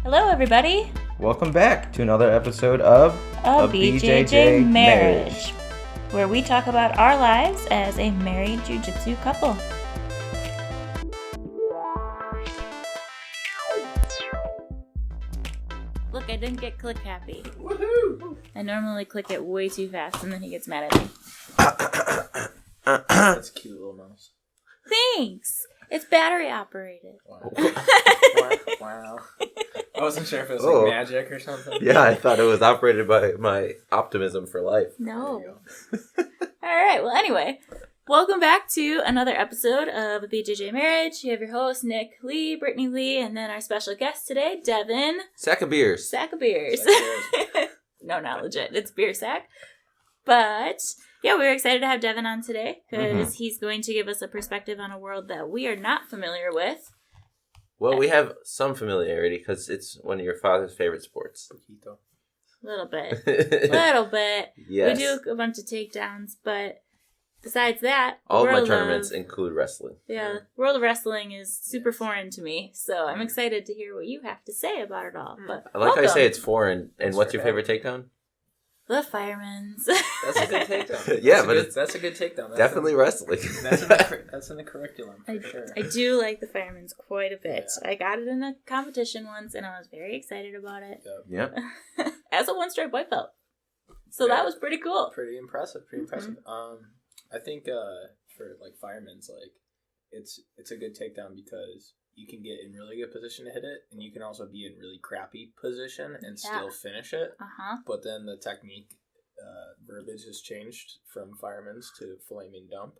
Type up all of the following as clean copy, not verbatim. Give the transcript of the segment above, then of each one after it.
Hello, everybody. Welcome back to another episode of A BJJ Marriage, where we talk about our lives as a married jiu-jitsu couple. Look, I didn't get click happy. Woohoo! I normally click it way too fast, and then he gets mad at me. That's a cute little mouse. Thanks. It's battery operated. Wow. Wow. I wasn't sure if it was like magic or something. Yeah, I thought it was operated by my optimism for life. No. All right. Well, anyway, welcome back to another episode of A BJJ Marriage. You have your host, Nick Lee, Brittany Lee, and then our special guest today, Devan. Sack of beers. Sack of beers. No, not legit. It's Biersack. But, yeah, we're excited to have Devan on today because he's going to give us a perspective on a world that we are not familiar with. Well, we have some familiarity because it's one of your father's favorite sports. A little bit. Little bit. Yes. We do a bunch of takedowns, but besides that... All of my tournaments include wrestling. Yeah, World of Wrestling is super foreign to me, so I'm excited to hear what you have to say about it all. But I like how you say it's foreign. And what's your favorite takedown? The Firemans. That's a good takedown. Yeah, that's a good takedown. That's definitely wrestling. That's in the curriculum for sure. I do like the Firemans quite a bit. Yeah. I got it in a competition once, and I was very excited about it. Yep. As a one-stripe white belt. So that was pretty cool. Pretty impressive. Mm-hmm. I think for like Firemans, like it's a good takedown because you can get in really good position to hit it, and you can also be in really crappy position and still finish it. But then the technique verbiage has changed from Firemans to flaming dump.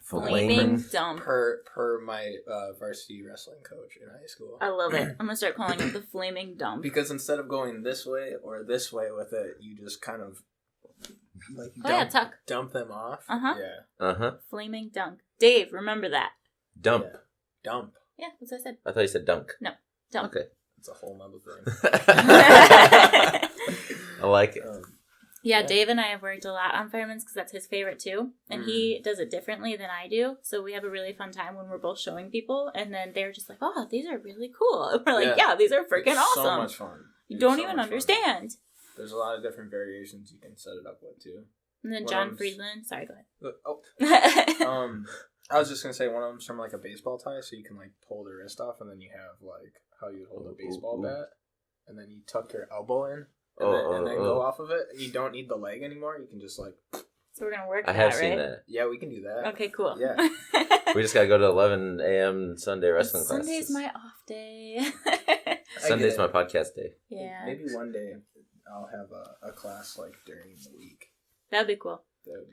Flaming dump. Per my varsity wrestling coach in high school. I love it. I'm going to start calling it the flaming dump. Because instead of going this way or this way with it, you just kind of like dump them off. Yeah. Flaming dunk. Dave, remember that. Dump. Yeah. Dump. Yeah, that's what I said. I thought you said dunk. No, dump. Okay. It's a whole nother thing. I like it. Yeah, Dave and I have worked a lot on Firemans because that's his favorite too. And he does it differently than I do. So we have a really fun time when we're both showing people. And then they're just like, oh, these are really cool. And we're like, yeah these are freaking awesome. So much fun. You don't even understand. Fun. There's a lot of different variations you can set it up with too. And then John Friedland. Sorry, go ahead. I was just going to say one of them's from like a baseball tie. So you can like pull the wrist off. And then you have like how you hold a baseball bat. And then you tuck your elbow in. And then go off of it. And you don't need the leg anymore. You can just like... So we're going to work I have seen that. Yeah, we can do that. Okay, cool. Yeah. We just got to go to 11 a.m. Sunday wrestling classes. Sunday's my off day. Sunday's my podcast day. Yeah. Maybe one day I'll have a class like during the week. That'd be cool. That'd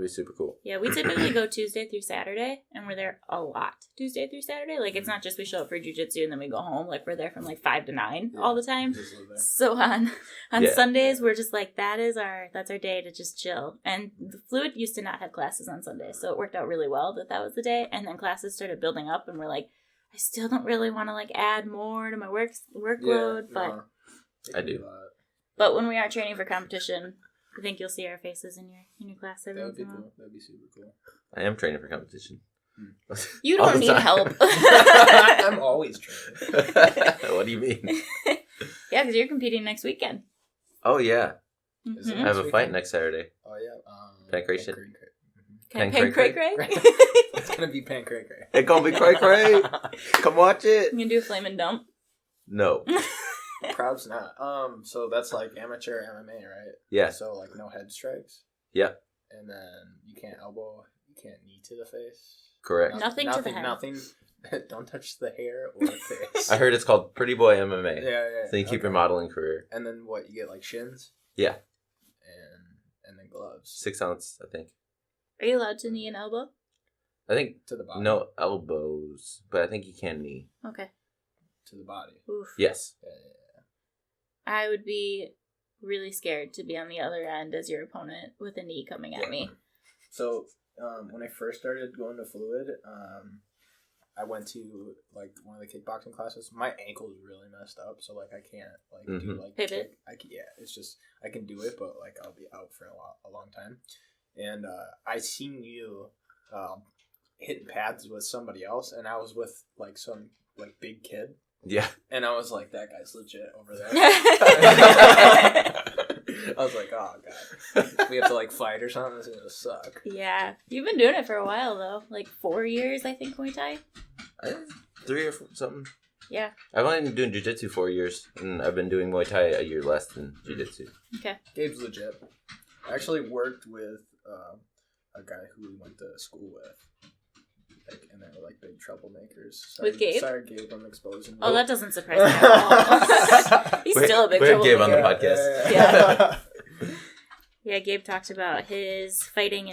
be super cool. Yeah, we typically go Tuesday through Saturday, and we're there a lot. Tuesday through Saturday. Like, it's not just we show up for jiu-jitsu and then we go home. Like, we're there from, 5 to 9 all the time. So on Sundays, we're just like, that's our day to just chill. And the Fluid used to not have classes on Sundays, so it worked out really well that was the day. And then classes started building up, and we're like, I still don't really want to, add more to my workload, but... I do. But when we are training for competition... I think you'll see our faces in your class every once in a while. Cool. That'd be super cool. I am training for competition. You don't need help. I'm always training. What do you mean? Yeah, because you're competing next weekend. Oh, yeah. Mm-hmm. I have a fight next Saturday. Oh, yeah. Pankration. Pankration? It's going to be Pankration. It's going to be cray-cray. Come watch it. You can do a flame and dump? No. Probs not. So that's like amateur MMA, right? Yeah. So like no head strikes. Yeah. And then you can't elbow, you can't knee to the face. Correct. Nothing to the head. Nothing. Don't touch the hair or the face. I heard it's called Pretty Boy MMA. Yeah. So you keep your modeling career. And then what? You get like shins. Yeah. And then gloves. 6 ounce, I think. Are you allowed to knee and elbow? I think to the body. No elbows, but I think you can knee. Okay. To the body. Oof. Yes. Yeah. I would be really scared to be on the other end as your opponent with a knee coming at me. So, when I first started going to Fluid, I went to like one of the kickboxing classes. My ankle is really messed up, so like I can't do like pivot. It's just I can do it, but like I'll be out for a long time. And I seen you hitting pads with somebody else, and I was with like some like big kid, Yeah. And I was like, that guy's legit over there. I was like, oh, God. We have to, like, fight or something? This is going to suck. Yeah. You've been doing it for a while, though. Like 4 years, I think, Muay Thai. 3 or something. Yeah. I've only been doing jiu-jitsu 4 years, and I've been doing Muay Thai a year less than jiu-jitsu. Okay. Gabe's legit. I actually worked with a guy who we went to school with. Like, and they were like big troublemakers. Sorry, with Gabe? Sorry, Gabe, I'm exposing you. Oh, that doesn't surprise me at all. He's still a big troublemaker. We had Gabe on the podcast. Yeah. Yeah, Gabe talked about his fighting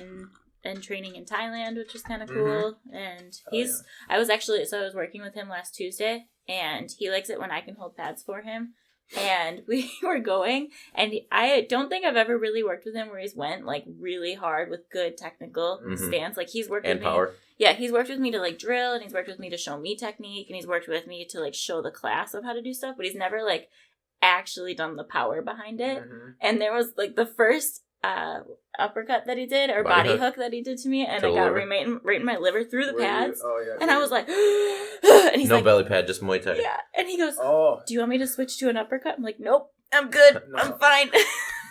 and training in Thailand, which was kind of cool. Mm-hmm. And I was working with him last Tuesday, and he likes it when I can hold pads for him. And we were going, and I don't think I've ever really worked with him where he's went like really hard with good technical stance. Like he's worked with power. me. Yeah, he's worked with me to like drill, and he's worked with me to show me technique, and he's worked with me to like show the class of how to do stuff, but he's never like actually done the power behind it. Mm-hmm. And there was like the first uppercut that he did, or body hook that he did to me, and it got right in my liver through the pads. And I was like, and he's no like, belly pad, just Muay Thai. Yeah, and he goes, do you want me to switch to an uppercut? I'm like, nope, I'm good. No. I'm fine.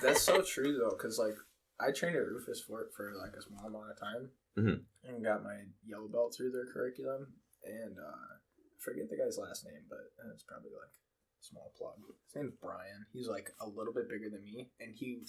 That's so true though, because like I trained at Rufus for like a small amount of time, and got my yellow belt through their curriculum, and I forget the guy's last name, but it's probably like small plug. His name's Brian. He's like a little bit bigger than me, and he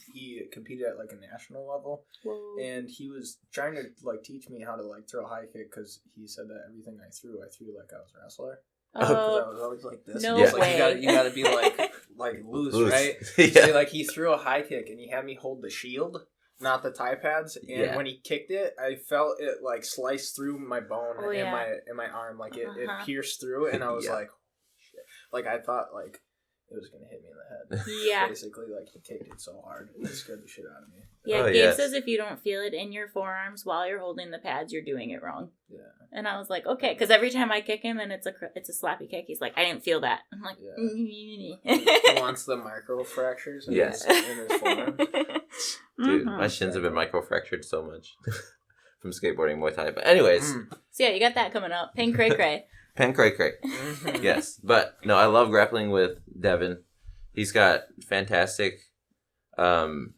competed at like a national level. Whoa. And he was trying to like teach me how to like throw a high kick, because he said that everything I threw like I was a wrestler. Because I was always like this. No way. Like, you gotta be like loose, right? Yeah. So like he threw a high kick, and he had me hold the shield, not the Thai pads. And when he kicked it, I felt it like slice through my bone in my arm, like it pierced through, and I was like, shit. Like I thought like it was gonna hit me in the head. Yeah. Basically, like he kicked it so hard, it scared the shit out of me. Yeah, Gabe says if you don't feel it in your forearms while you're holding the pads, you're doing it wrong. Yeah. And I was like, okay, because every time I kick him and it's a slappy kick, he's like, I didn't feel that. I'm like, He wants the micro fractures in his forearms. Dude, my shins have been micro fractured so much from skateboarding Muay Thai. But anyways. So yeah, you got that coming up. Pen cray cray. Pen cray cray. Yes. But no, I love grappling with Devan. He's got fantastic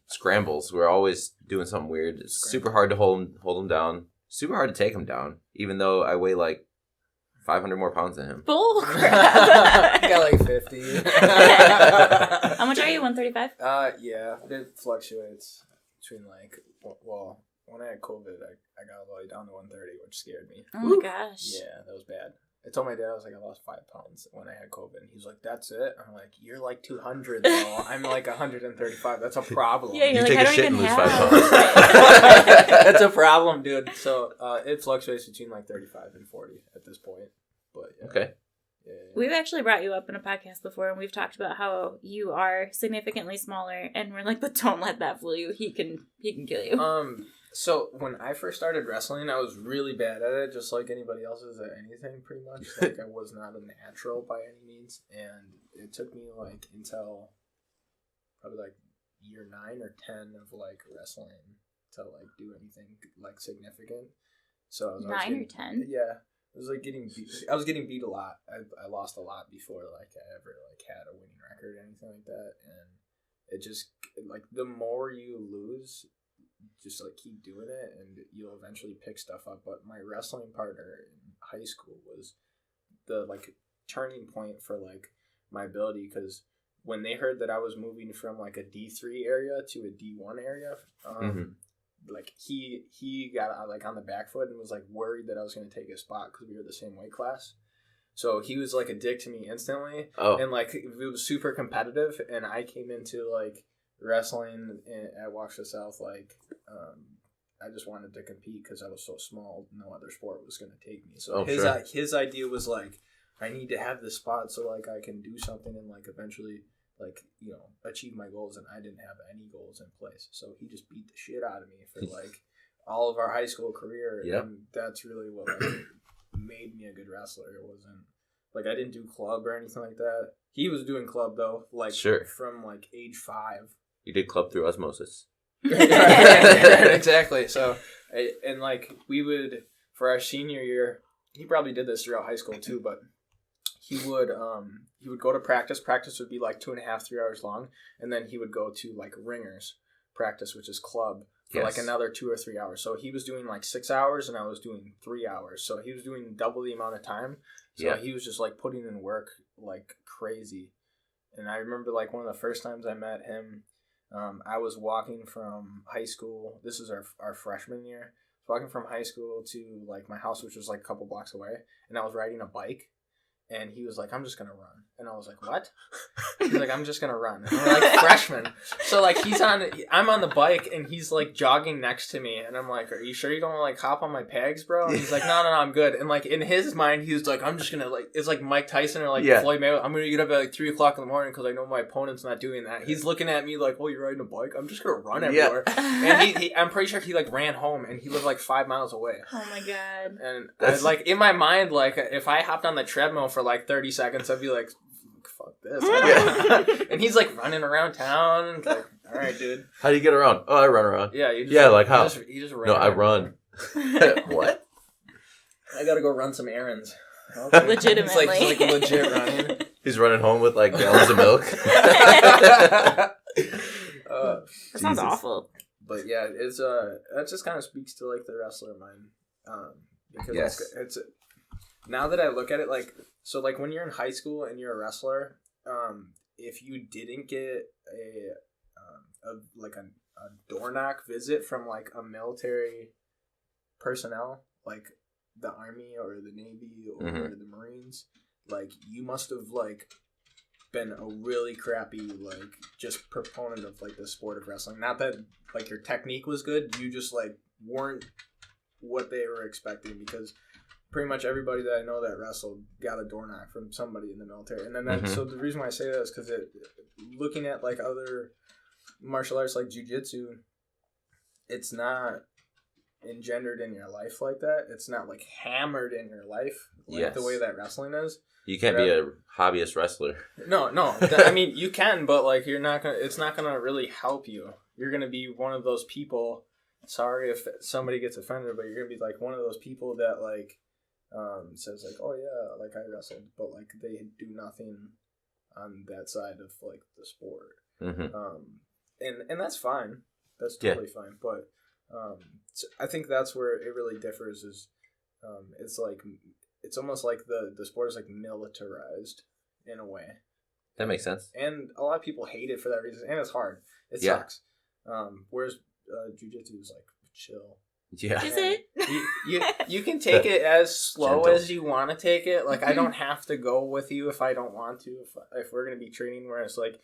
scrambles. We're always doing something weird. It's super hard to hold him down. Super hard to take him down, even though I weigh like 500 more pounds than him. Bull crap. You got like 50. How much are you? 135? Yeah. It fluctuates between like, well, when I had COVID, I got all the way down to 130, which scared me. Oh my gosh. Yeah, that was bad. I told my dad, I was like, I lost 5 pounds when I had COVID. And he's like, that's it? I'm like, you're like 200 though. I'm like 135. That's a problem. Yeah, you're like, take I a don't shit even and lose have. 5 pounds. That's a problem, dude. So it fluctuates between like 35 and 40 at this point. But yeah. Okay. Yeah. We've actually brought you up in a podcast before, and we've talked about how you are significantly smaller, and we're like, but don't let that fool you. He can kill you. So when I first started wrestling, I was really bad at it, just like anybody else is at anything, pretty much. Like I was not a natural by any means, and it took me like until probably like year 9 or 10 of like wrestling to like do anything like significant. So I was 9 or 10. Yeah, I was like getting beat. I was getting beat a lot. I lost a lot before like I ever like had a winning record or anything like that, and it just like the more you lose, just like keep doing it and you'll eventually pick stuff up. But my wrestling partner in high school was the like turning point for like my ability, because when they heard that I was moving from like a D3 area to a D1 area, like he got like on the back foot and was like worried that I was going to take his spot because we were the same weight class. So he was like a dick to me instantly, and like it was super competitive, and I came into like wrestling at Waukesha South, like I just wanted to compete because I was so small, no other sport was going to take me. So his idea was like, I need to have this spot so like I can do something and like eventually like, you know, achieve my goals, and I didn't have any goals in place. So he just beat the shit out of me for like all of our high school career. Yep. And that's really what like made me a good wrestler. It wasn't like I didn't do club or anything like that. He was doing club though, like from like age 5. You did club through osmosis. Exactly. So, like we would, for our senior year, he probably did this throughout high school too, but he would go to practice. Practice would be like 2.5, 3 hours long, and then he would go to like ringers practice, which is club, for like another 2 or 3 hours. So he was doing like 6 hours, and I was doing 3 hours. So he was doing double the amount of time. So he was just like putting in work like crazy. And I remember like one of the first times I met him, I was walking from high school. This is our freshman year. Walking from high school to like my house, which was like a couple blocks away, and I was riding a bike, and he was like, "I'm just gonna run," and I was like, "What?" He's like, "I'm just gonna run." And we're like freshmen, so like I'm on the bike, and he's like jogging next to me, and I'm like, "Are you sure you don't want to like hop on my pegs, bro?" And he's like, "No, I'm good." And like in his mind, he was like, "I'm just gonna like," it's like Mike Tyson or like Floyd Mayweather. "I'm gonna get up at like 3:00 in the morning because I know my opponent's not doing that." He's looking at me like, "Oh, you're riding a bike? I'm just gonna run everywhere." And he I'm pretty sure he like ran home, and he lived like 5 miles away. Oh my god! And I, like in my mind, like if I hopped on the treadmill for like 30 seconds, I'd be like, "Fuck this!" And he's like running around town. Like, all right, dude. How do you get around? Oh, I run around. Yeah, you just, like how? You just run. No, I run. What? I gotta go run some errands. Okay. Legitimately, it's like legit running. He's running home with like gallons of milk. That sounds awful. But yeah, it's that just kind of speaks to like the wrestler mind, because it's now that I look at it, like, so like when you're in high school and you're a wrestler, if you didn't get a door knock visit from like a military personnel, like the Army or the Navy or the Marines, like you must have like been a really crappy like just proponent of like the sport of wrestling. Not that like your technique was good, you just like weren't what they were expecting, because pretty much everybody that I know that wrestled got a door knock from somebody in the military. And then so the reason why I say that is because looking at like other martial arts like jiu-jitsu, it's not engendered in your life like that. It's not like hammered in your life like the way that wrestling is. You can't be a hobbyist wrestler. No. I mean, you can, but like you're not gonna. It's not gonna really help you. You're gonna be one of those people. Sorry if somebody gets offended, but you're gonna be like one of those people that like says like, "Oh yeah, like I wrestled," but like they do nothing on that side of like the sport. And that's fine. That's totally fine. But so I think that's where it really differs. Is it's like. It's almost like the sport is like militarized in a way. That makes sense. And a lot of people hate it for that reason, and it's hard. It sucks. Whereas jiu-jitsu is like chill. Yeah. Is it? You can take it as slow as you want to take it. Like I don't have to go with you if I don't want to. If we're gonna be training, where it's like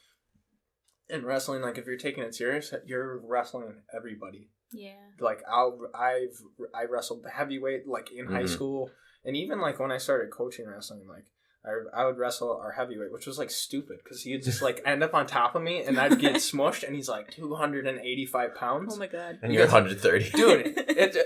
in wrestling, like if you're taking it serious, you're wrestling everybody. Yeah. Like I wrestled heavyweight like in high school. And even, like, when I started coaching wrestling, like, I would wrestle our heavyweight, which was, like, stupid. Because he'd just, like, end up on top of me, and I'd get smushed, and he's, like, 285 pounds. Oh, my God. And you're 130. Dude, it's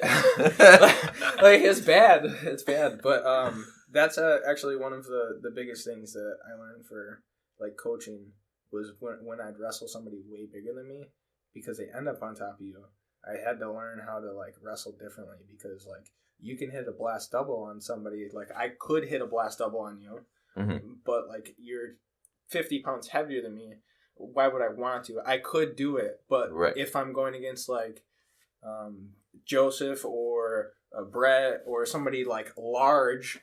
bad. It's bad. But that's actually one of the biggest things that I learned for, like, coaching was when I'd wrestle somebody way bigger than me, because they end up on top of you. I had to learn how to, like, wrestle differently, because, like, you can hit a blast double on somebody. Like, I could hit a blast double on you, but, like, you're 50 pounds heavier than me. Why would I want to? I could do it, but if I'm going against, like, Joseph or Brett or somebody, like, large,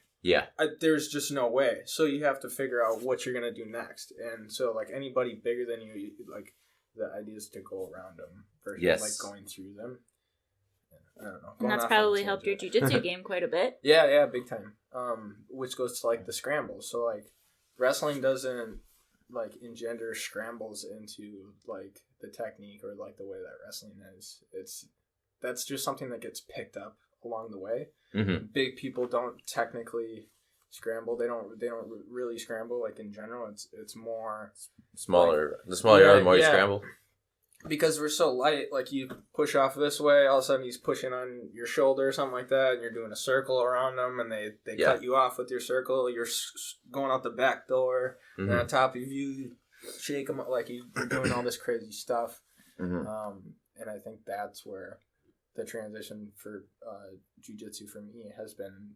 there's just no way. So you have to figure out what you're going to do next. And so, like, anybody bigger than you, like, the idea is to go around them versus, like, going through them. I don't know. And that's probably helped your jiu-jitsu game quite a bit. Yeah, big time. Which goes to, like, the scrambles. So, like, wrestling doesn't, like, engender scrambles into, like, the technique or, like, the way that wrestling is. That's just something that gets picked up along the way. Big people don't technically scramble. They don't really scramble, like, in general. It's more smaller. Like, the smaller you are, the more you scramble. Because we're so light, like you push off this way, all of a sudden he's pushing on your shoulder or something like that, and you're doing a circle around them, and they cut you off with your circle. You're going out the back door, and on top of you, shake them like you're doing all this crazy stuff. And I think that's where the transition for jiu-jitsu for me has been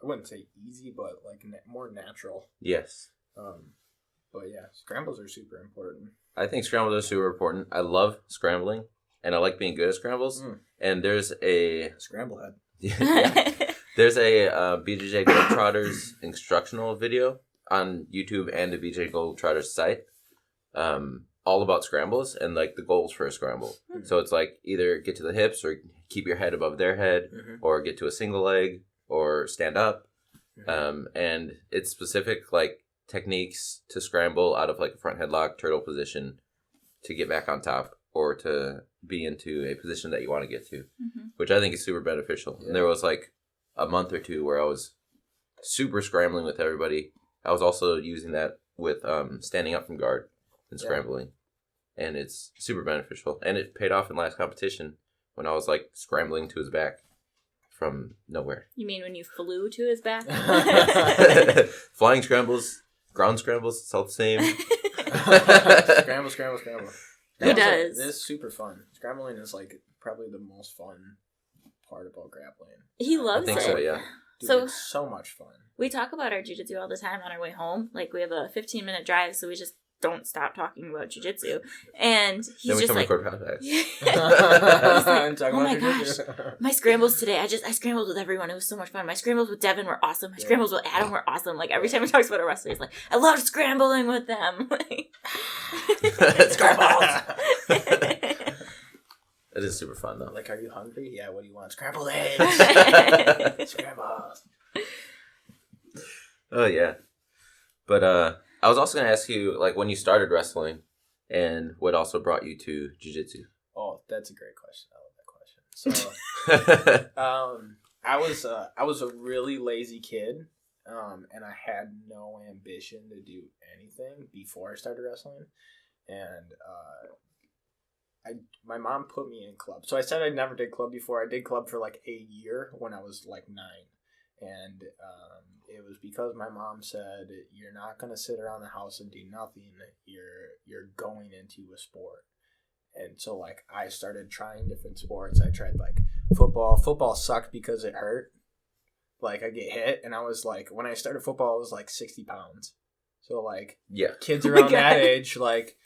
I wouldn't say easy, but like more natural. Yes. But yeah, scrambles are super important. I think scrambles are super important. I love scrambling, and I like being good at scrambles. And there's a scramble head. Yeah. There's a BJJ Globetrotters instructional video on YouTube and the BJJ Globetrotters site, all about scrambles and like the goals for a scramble. So it's like either get to the hips or keep your head above their head, or get to a single leg or stand up. And it's specific like techniques to scramble out of like a front headlock, turtle position to get back on top or to be into a position that you want to get to, which I think is super beneficial. Yeah. And there was like a month or two where I was super scrambling with everybody. I was also using that with standing up from guard and scrambling. And it's super beneficial. And it paid off in last competition when I was like scrambling to his back from nowhere. You mean when you flew to his back? Flying scrambles, ground scrambles, it's all the same. Scramble. He does. It is super fun. Scrambling is like probably the most fun part about grappling. He loves it. I think so, yeah. Dude, so it's so much fun. We talk about our jiu-jitsu all the time on our way home. Like we have a 15-minute drive, so we just don't stop talking about jiu-jitsu. And he's just like, he's like, oh my gosh, my scrambles today, I scrambled with everyone. It was so much fun. My scrambles with Devan were awesome. My scrambles with Adam were awesome. Like every time he talks about a wrestler, he's like, I love scrambling with them. Scrambles. It is super fun though. Like, are you hungry? Yeah, what do you want? Scrambled eggs. Scrambles. Oh yeah. But I was also going to ask you, like, when you started wrestling and what also brought you to jiu-jitsu. Oh, that's a great question. I love that question. So, I was a really lazy kid, and I had no ambition to do anything before I started wrestling. And my mom put me in club. So I said I never did club before. I did club for like a year when I was like 9. And it was because my mom said, you're not going to sit around the house and do nothing. You're going into a sport. And so, like, I started trying different sports. I tried, like, football. Football sucked because it hurt. Like, I get hit. And I was, like, when I started football, I was, like, 60 pounds. So, like, kids around that age, like,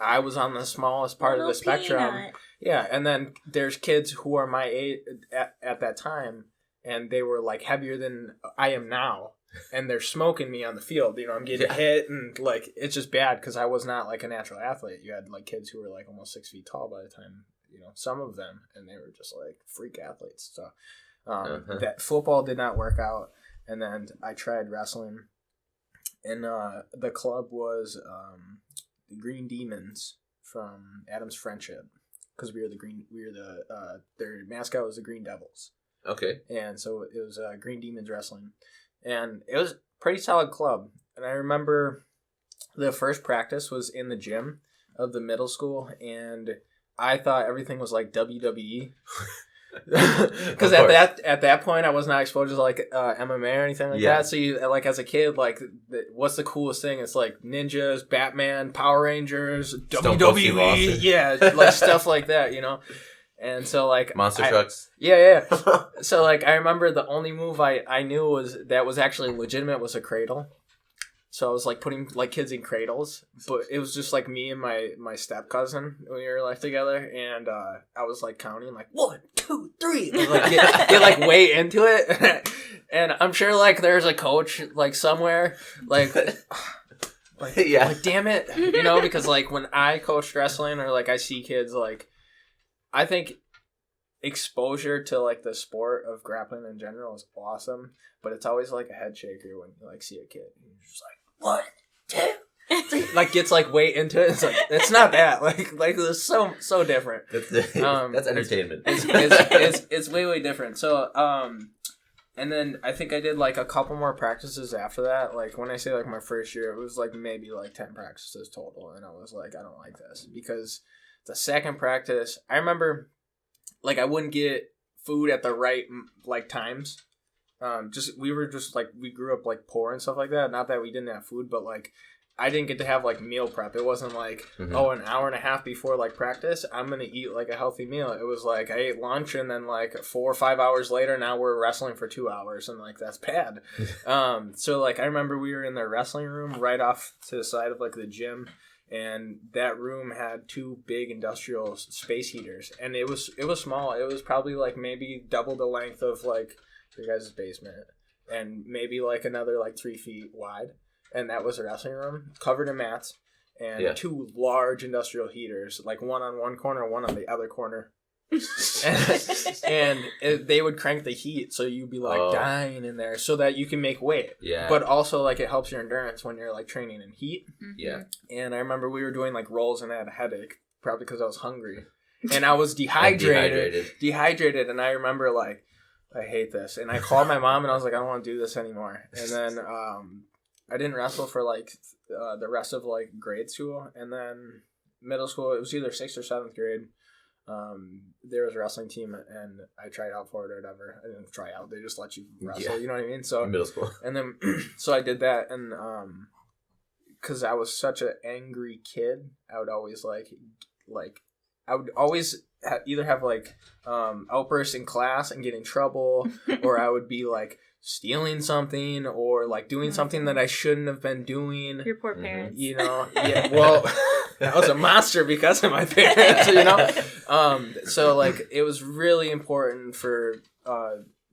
I was on the smallest part of the spectrum. Yeah, and then there's kids who are my age at that time. And they were, like, heavier than I am now. And they're smoking me on the field. You know, I'm getting hit. And, like, it's just bad because I was not, like, a natural athlete. You had, like, kids who were, like, almost 6 feet tall by the time, you know, some of them. And they were just, like, freak athletes. So that football did not work out. And then I tried wrestling. And the club was the Green Demons from Adam's Friendship. Because their mascot was the Green Devils. Okay. And so it was Green Demons Wrestling. And it was a pretty solid club. And I remember the first practice was in the gym of the middle school. And I thought everything was like WWE. Because at that point, I was not exposed to like MMA or anything like that. So you, like as a kid, like what's the coolest thing? It's like ninjas, Batman, Power Rangers, WWE. Yeah, like stuff like that, you know? And so, like... Monster trucks. Yeah. So, like, I remember the only move I knew was actually legitimate was a cradle. So I was, like, putting, like, kids in cradles. But it was just, like, me and my step-cousin when we were, like, together. And I was, like, counting, like, 1, 2, 3. And, like, get, like, way into it. And I'm sure, like, there's a coach, like, somewhere. Like, damn it. You know, because, like, when I coached wrestling or, like, I see kids, like... I think exposure to, like, the sport of grappling in general is awesome, but it's always, like, a head shaker when you, like, see a kid. And you're just like, 1, 2, 3. Like, gets, like, way into it. It's like, it's not that. Like it's so different. That's entertainment. It's way different. So, and then I think I did, like, a couple more practices after that. Like, when I say, like, my first year, it was, like, maybe, like, 10 practices total. And I was like, I don't like this. Because... the second practice, I remember, like, I wouldn't get food at the right, like, times. we grew up like poor and stuff like that. Not that we didn't have food, but like I didn't get to have like meal prep. It wasn't like, an hour and a half before like practice, I'm going to eat like a healthy meal. It was like I ate lunch and then like 4 or 5 hours later, now we're wrestling for 2 hours and like that's bad. So like I remember we were in the wrestling room right off to the side of like the gym, and that room had 2 big industrial space heaters, and it was small. It was probably like maybe double the length of like your guys' basement and maybe like another like 3 feet wide. And that was a wrestling room covered in mats and 2 large industrial heaters, like one on one corner, one on the other corner. and they would crank the heat, so you'd be like dying in there so that you can make weight. Yeah. But also like it helps your endurance when you're like training in heat. Yeah. And I remember we were doing like rolls and I had a headache, probably because I was hungry. And I was dehydrated. And I remember like, I hate this. And I called my mom and I was like, I don't want to do this anymore. And then I didn't wrestle for like the rest of like grade school, and then middle school. It was either 6th or 7th grade. There was a wrestling team, and I tried out for it or whatever. I didn't try out; they just let you wrestle. You know what I mean? So middle school, and then so I did that, and because I was such an angry kid, I would always either have like outbursts in class and get in trouble, or I would be like stealing something or like doing something that I shouldn't have been doing. Your poor parents. You know, yeah. Well, I was a monster because of my parents. You know, so like it was really important for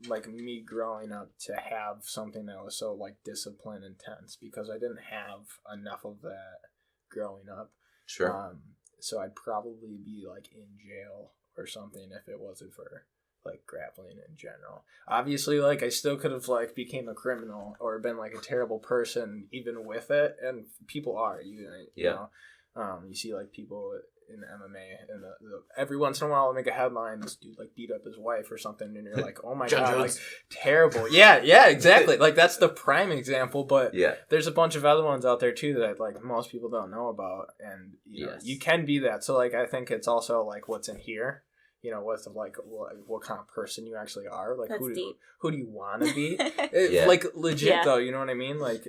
like me growing up to have something that was so like discipline intense, because I didn't have enough of that growing up. Sure. So I'd probably be like in jail or something if it wasn't for like grappling in general. Obviously, like I still could have like became a criminal or been like a terrible person even with it, and people are you know, you see like people in MMA and every once in a while I'll make a headline, this dude like beat up his wife or something, and you're like, oh my god, like terrible. Yeah, exactly. Like that's the prime example, but there's a bunch of other ones out there too that like most people don't know about, and you know, you can be that. So like I think it's also like what's in here. You know, what's like what kind of person you actually are. Like who do you want to be? Like legit though, you know what I mean? Like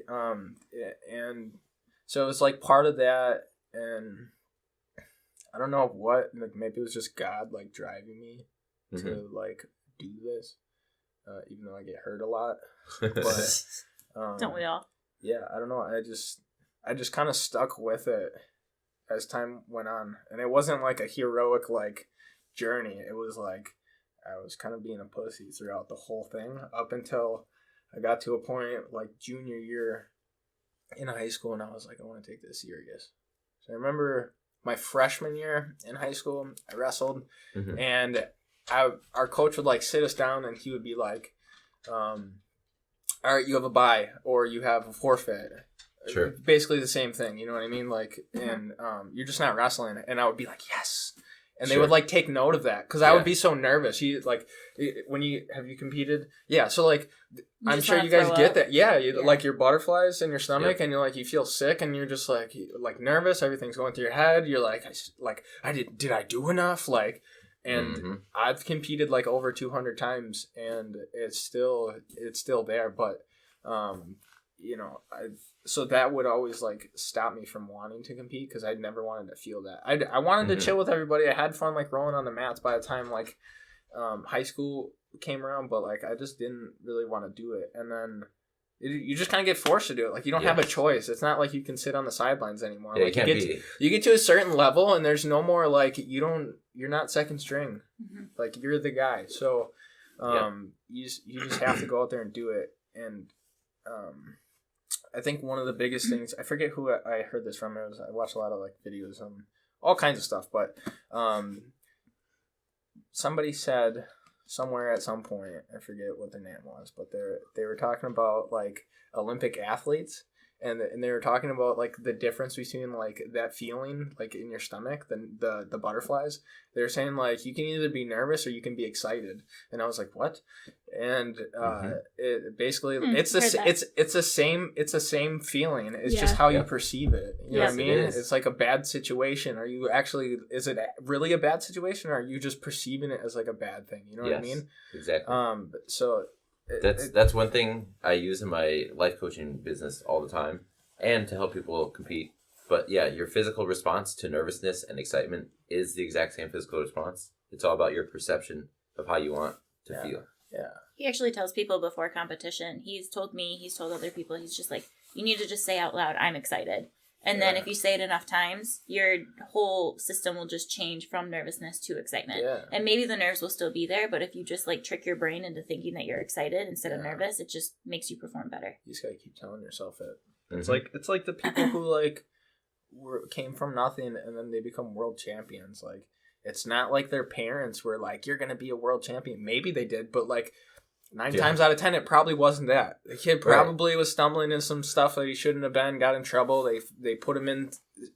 and so it's like part of that, and I don't know what, like maybe it was just God like driving me to like do this, even though I get hurt a lot. But don't we all? Yeah, I don't know. I just kind of stuck with it as time went on, and it wasn't like a heroic like journey. It was like I was kind of being a pussy throughout the whole thing up until I got to a point like junior year in high school, and I was like, I want to take this serious. So I remember my freshman year in high school, I wrestled, and our coach would like sit us down, and he would be like, all right, you have a bye or you have a forfeit. Sure. Basically the same thing, you know what I mean? Like, and you're just not wrestling. And I would be like, yes. And they would like take note of that, because I would be so nervous. Have you competed? Yeah. So like, I'm sure you guys get that. Yeah. Like your butterflies in your stomach, and you're like, you feel sick, and you're just like nervous. Everything's going through your head. You're like, did I do enough? Like, and I've competed like over 200 times, and it's still there. But, you know, so that would always like stop me from wanting to compete, because I'd never wanted to feel that. I wanted to chill with everybody. I had fun like rolling on the mats by the time like high school came around, but like I just didn't really want to do it. And then you just kind of get forced to do it. Like you don't have a choice. It's not like you can sit on the sidelines anymore. Yeah, like, you get to a certain level, and there's no more like you're not second string. Like you're the guy. So you just have to go out there and do it. And I think one of the biggest things, I forget who I heard this from. I watched a lot of like videos on all kinds of stuff, but somebody said somewhere at some point, I forget what their name was, but they were talking about like Olympic athletes, and they were talking about like the difference between like that feeling like in your stomach, the butterflies. They were saying like you can either be nervous or you can be excited, and I was like, what? And it basically it's the same feeling. It's just how you perceive it. You know what I mean? It's like a bad situation. Is it really a bad situation, or are you just perceiving it as like a bad thing? You know what I mean? Exactly. So That's one thing I use in my life coaching business all the time, and to help people compete. But yeah, your physical response to nervousness and excitement is the exact same physical response. It's all about your perception of how you want to feel. Yeah. He actually tells people before competition, he's told me, he's told other people, he's just like, you need to just say out loud, I'm excited. And then if you say it enough times, your whole system will just change from nervousness to excitement. Yeah. And maybe the nerves will still be there, but if you just like trick your brain into thinking that you're excited instead of nervous, it just makes you perform better. You just gotta keep telling yourself it. Mm-hmm. It's like the people who like came from nothing and then they become world champions. Like, it's not like their parents were like, you're gonna be a world champion. Maybe they did, but like 9 times out of 10, it probably wasn't that. The kid probably was stumbling in some stuff that he shouldn't have been, got in trouble. They put him in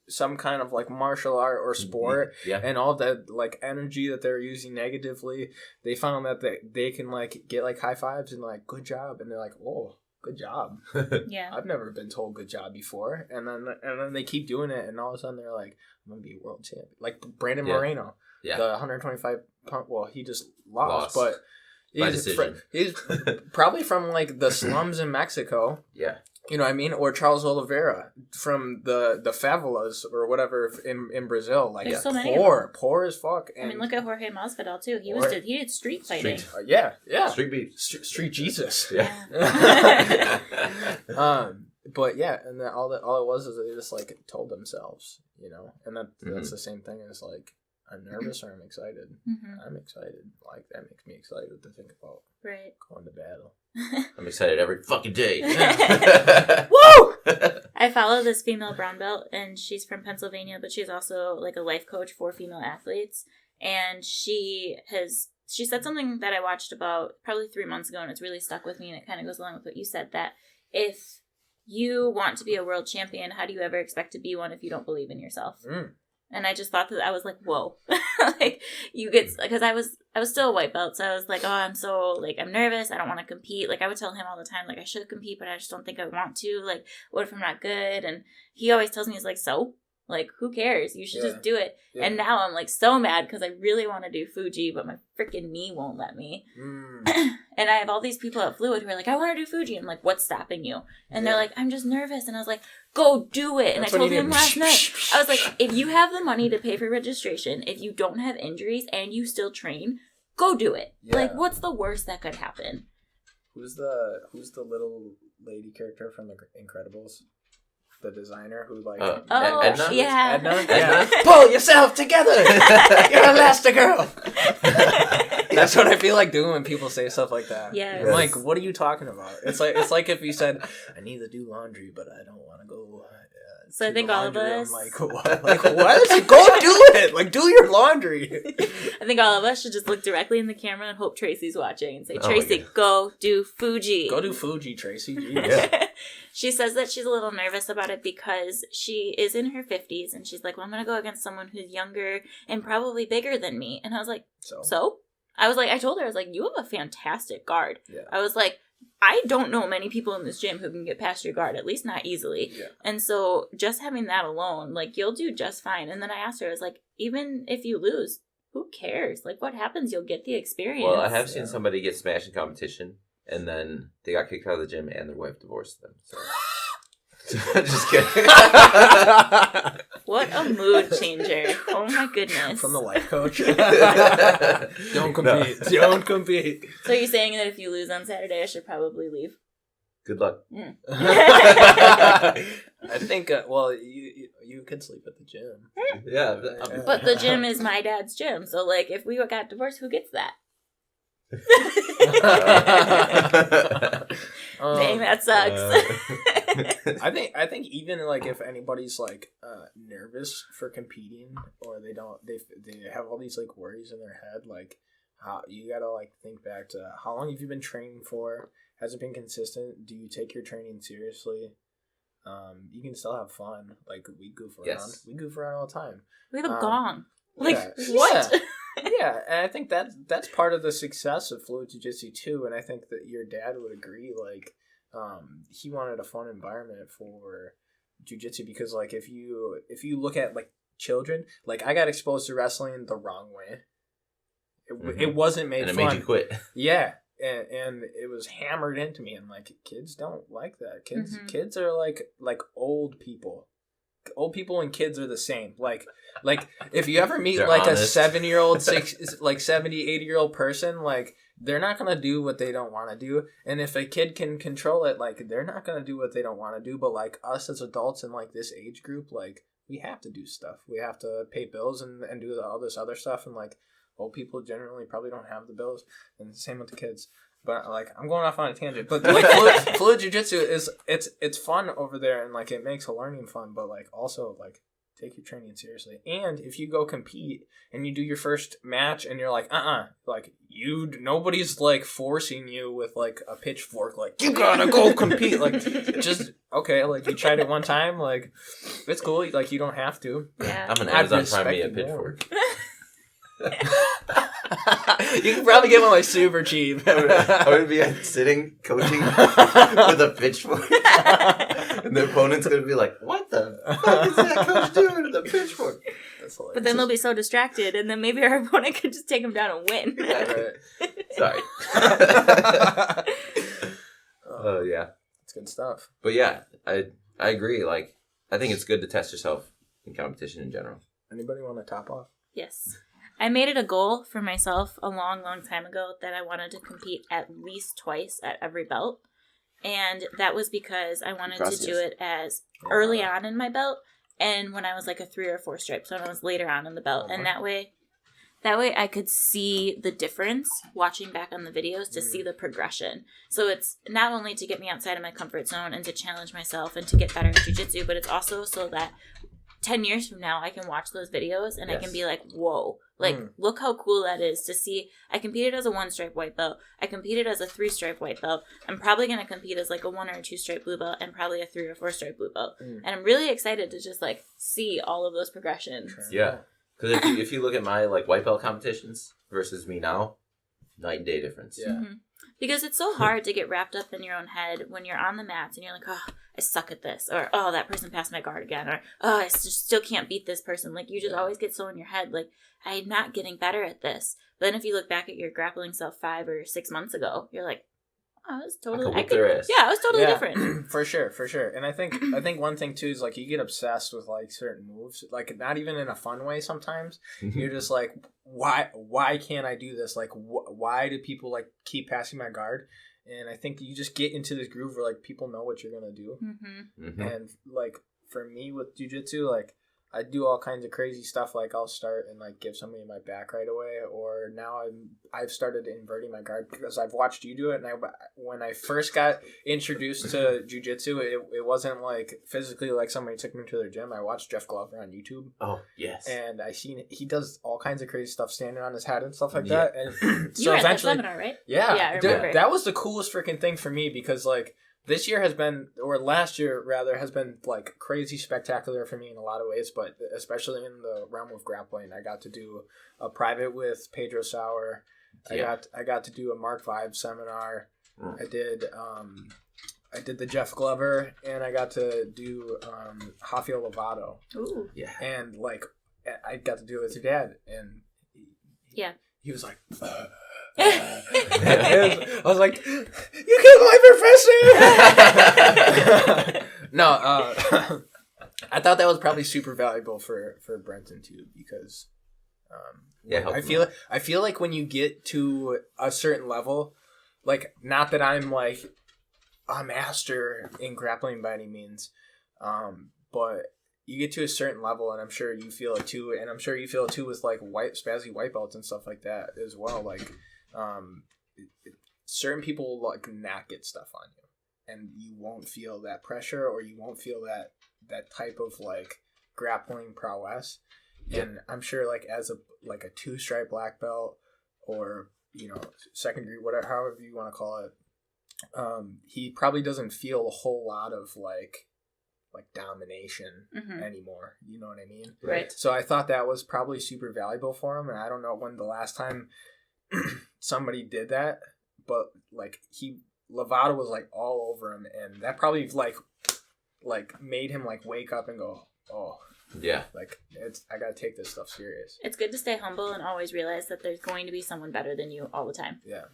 some kind of like martial art or sport, and all that like energy that they're using negatively, they found that they can like get like high fives and like good job, and they're like, oh, good job. Yeah, I've never been told good job before, and then they keep doing it, and all of a sudden they're like, I'm gonna be a world champion. Like Brandon Moreno, the 125 pound. Well, he just lost. But. He's probably from like the slums in Mexico. Yeah. You know what I mean? Or Charles Oliveira from the favelas or whatever in Brazil. Like so poor as fuck. And, I mean, look at Jorge Masvidal too. He did street fighting. Street beef. Street Jesus. Yeah. But yeah, and then all it was is they just like told themselves, you know, and that's the same thing as like. I'm nervous or I'm excited. Mm-hmm. I'm excited. Like, that makes me excited to think about going to battle. I'm excited every fucking day. Woo! I follow this female brown belt, and she's from Pennsylvania, but she's also like a life coach for female athletes. And she said something that I watched about probably 3 months ago, and it's really stuck with me, and it kind of goes along with what you said, that if you want to be a world champion, how do you ever expect to be one if you don't believe in yourself? And I just thought that I was like, whoa, like you get, because I was still a white belt. So I was like, oh, I'm so like, I'm nervous. I don't want to compete. Like I would tell him all the time, like I should compete, but I just don't think I want to. Like, what if I'm not good? And he always tells me, he's like, so like, who cares? You should just do it. Yeah. And now I'm like so mad because I really want to do Fuji, but my freaking knee won't let me. And I have all these people at Fluid who are like, I want to do Fuji. I'm like, what's stopping you? And they're like, I'm just nervous. And I was like, go do it. And I told him last night, I was like, if you have the money to pay for registration, if you don't have injuries and you still train, go do it. Yeah. Like, what's the worst that could happen? Who's the little lady character from The Incredibles? The designer who like Edna? Yeah. Pull yourself together. You're Elastigirl. That's what I feel like doing when people say stuff like that. Yeah. I'm like, what are you talking about? It's like if you said, I need to do laundry, but I don't want to go. So I think all of us. I'm like, what? Like, what? Go do it. Like, do your laundry. I think all of us should just look directly in the camera and hope Tracy's watching and say, Tracy, go do Fuji. Go do Fuji, Tracy. Yeah. She says that she's a little nervous about it because she is in her 50s and she's like, well, I'm going to go against someone who's younger and probably bigger than me. And I was like, so? I was like, I told her, I was like, you have a fantastic guard. Yeah. I was like, I don't know many people in this gym who can get past your guard, at least not easily. Yeah. And so just having that alone, like, you'll do just fine. And then I asked her, I was like, even if you lose, who cares? Like, what happens? You'll get the experience. Well, I have seen somebody get smashed in competition, and then they got kicked out of the gym, and their wife divorced them. So. Just kidding. What a mood changer. Oh my goodness. From the life coach. Don't compete. No. Don't compete. So you're saying that if you lose on Saturday, I should probably leave? Good luck. I think, well, you could sleep at the gym. Yeah. But the gym is my dad's gym. So, like, if we got divorced, who gets that? Dang, that sucks. I think even like if anybody's like nervous for competing or they have all these like worries in their head, like how you gotta like think back to how long have you been training for? Has it been consistent? Do you take your training seriously? You can still have fun. Like we goof around. Yes. We goof around all the time. We have a gong. Like what? Yeah. Yeah, and I think that's part of the success of Fluid Jiu Jitsu too, and I think that your dad would agree. Like, he wanted a fun environment for Jiu Jitsu because, like, if you look at like children, like I got exposed to wrestling the wrong way. It wasn't made fun. And it made you quit. Yeah, and it was hammered into me, and like kids don't like that. Kids are like old people. Old people and kids are the same. Like if you ever meet like honest. A 7-year-old, 70, 80-year-old person, like they're not gonna do what they don't want to do. And if a kid can control it, like they're not gonna do what they don't want to do. But like us as adults in like this age group, like we have to do stuff. We have to pay bills and do all this other stuff. And like old people generally probably don't have the bills. And the same with the kids. But like I'm going off on a tangent, but like fluid jiu-jitsu is it's fun over there, and like it makes a learning fun. But like also like take your training seriously. And if you go compete and you do your first match and you're like like nobody's like forcing you with like a pitchfork, like you gotta go compete. Like just okay, like you tried it one time, like it's cool. Like you don't have to. Yeah, I'm an Amazon Prime me a pitchfork. You can probably get one like super cheap. I would be sitting coaching with a pitchfork, and the opponent's gonna be like, "What the fuck is that coach doing with a pitchfork?" But then they'll be so distracted, and then maybe our opponent could just take them down and win. Sorry. Oh yeah, it's good stuff. But yeah, I agree. Like I think it's good to test yourself in competition in general. Anybody want to top off? Yes. I made it a goal for myself a long, long time ago that I wanted to compete at least twice at every belt. And that was because I wanted to do it as early on in my belt and when I was like a 3 or 4 stripe. So when I was later on in the belt. And that way I could see the difference watching back on the videos to see the progression. So it's not only to get me outside of my comfort zone and to challenge myself and to get better at jiu-jitsu, but it's also so that 10 years from now, I can watch those videos and I can be like, whoa, like, look how cool that is to see. I competed as a 1-stripe white belt. I competed as a 3-stripe white belt. I'm probably going to compete as like a 1 or a 2-stripe blue belt and probably a 3 or 4-stripe blue belt. And I'm really excited to just like see all of those progressions. Yeah. Because if you look at my like white belt competitions versus me now, night and day difference. Yeah. Mm-hmm. Because it's so hard to get wrapped up in your own head when you're on the mats and you're like, oh, I suck at this. Or, oh, that person passed my guard again. Or, oh, I just still can't beat this person. Like, you just always get so in your head, like, I'm not getting better at this. But then if you look back at your grappling self 5 or 6 months ago, you're like, oh, I was totally different. For sure. And I think one thing, too, is, like, you get obsessed with, like, certain moves. Like, not even in a fun way sometimes. You're just like, why can't I do this? Like, why do people, like, keep passing my guard? And I think you just get into this groove where, like, people know what you're going to do. And, like, for me with jiu-jitsu, like, I do all kinds of crazy stuff. Like, I'll start and, like, give somebody my back right away. Or now I've started inverting my guard because I've watched you do it. And when I first got introduced to jiu-jitsu, it wasn't, like, physically like somebody took me to their gym. I watched Jeff Glover on YouTube. Oh, yes. And I seen he does all kinds of crazy stuff standing on his head and stuff like that. And so you were at that seminar, right? Yeah. I remember. That was the coolest freaking thing for me because, like, this year has been, or last year rather, has been like crazy spectacular for me in a lot of ways, but especially in the realm of grappling. I got to do a private with Pedro Sauer. I got to do a Mark V seminar. I did the Jeff Glover, and I got to do Rafael Lovato. Ooh. Yeah. And like I got to do it with your dad, and he was like. I was like, you killed my professor! No, I thought that was probably super valuable for Brenton too, because I feel like when you get to a certain level, like, not that I'm like a master in grappling by any means, but you get to a certain level, and I'm sure you feel it too, and I'm sure you feel it too with like spazzy white belts and stuff like that as well, like. Certain people will like not get stuff on you, and you won't feel that pressure, or you won't feel that type of like grappling prowess. And I'm sure like as a 2-stripe black belt, or second degree, whatever, however you want to call it, he probably doesn't feel a whole lot of like domination anymore. You know what I mean? Right. So I thought that was probably super valuable for him, and I don't know when the last time somebody did that, but like Lovato was like all over him, and that probably like made him like wake up and go, oh yeah, like I gotta take this stuff serious. It's good to stay humble and always realize that there's going to be someone better than you all the time. Yeah.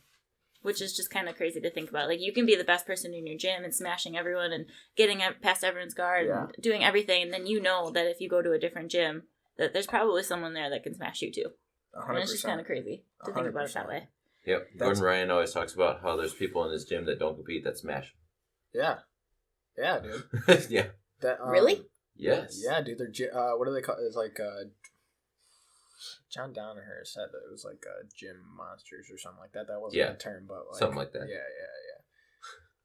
which is just kind of crazy to think about. Like, you can be the best person in your gym and smashing everyone and getting past everyone's guard and doing everything, and then you know that if you go to a different gym, that there's probably someone there that can smash you too. 100%. And it's just kind of crazy to think about it that way. Yep. Gordon Ryan always talks about how there's people in his gym that don't compete that smash. Yeah. Yeah, dude. Yeah. That, really? Yes. Yeah, dude. They're what do they call it? It's like John Danaher said that it was like gym monsters or something like that. That wasn't a term, but like, something like that. Yeah.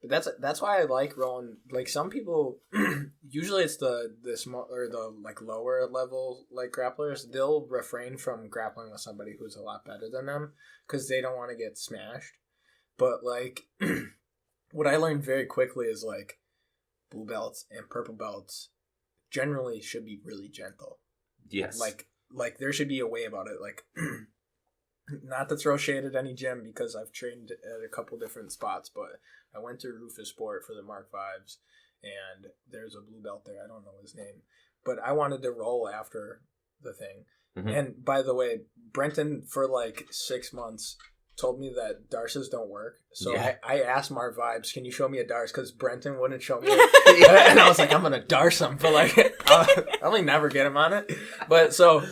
But that's why I like rolling. Like, some people, usually it's the small or the like lower level like grapplers. They'll refrain from grappling with somebody who's a lot better than them because they don't want to get smashed. But like, what I learned very quickly is like, blue belts and purple belts generally should be really gentle. Yes. Like there should be a way about it. Like, not to throw shade at any gym because I've trained at a couple different spots, but I went to Rufus Sport for the Mark Vs, and there's a blue belt there. I don't know his name, but I wanted to roll after the thing. Mm-hmm. And by the way, Brenton for like 6 months told me that darces don't work. So I asked Mark Vibes, can you show me a darce? Because Brenton wouldn't show me it. And I was like, I'm going to darce him. But like, I'll only never get him on it. But so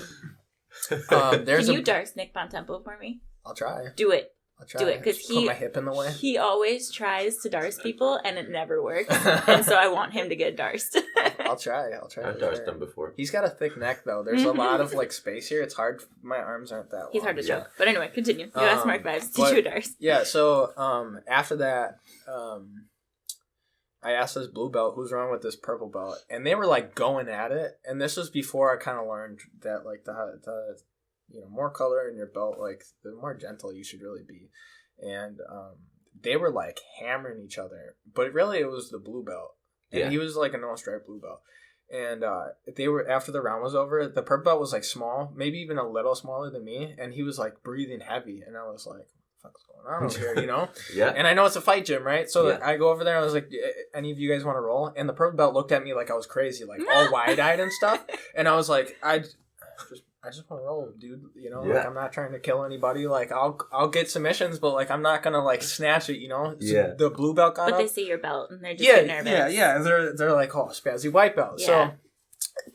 there's Can you darce Nick Bontempo for me? I'll try. Do it. I'll try. Do it, because put my hip in the way. He always tries to darce people, and it never works. And so I want him to get darced. I'll try. I've darced him before. He's got a thick neck, though. There's a lot of like space here. It's hard. My arms aren't that long. He's hard to choke. But anyway, continue. You asked Mark Vibes. Teach you a darce. Yeah, so after that, I asked this blue belt, who's wrong with this purple belt? And they were like going at it. And this was before I kind of learned that like the more color in your belt, like the more gentle you should really be. And they were like hammering each other, but really it was the blue belt, and he was like a no stripe blue belt. And they were, after the round was over, the purple belt was like small, maybe even a little smaller than me, and he was like breathing heavy, and I was like, what the fuck's going on over here, you know? Yeah. And I know it's a fight gym, right? So I go over there, and I was like, any of you guys want to roll? And the purple belt looked at me like I was crazy, like all wide eyed and stuff, and I was like, I just want to roll, dude. You know, like I'm not trying to kill anybody. Like I'll get submissions, but like I'm not gonna like snatch it. You know. So the blue belt got up. But they see your belt and they're just nervous. Yeah. They're like, oh, spazzy white belt. Yeah. So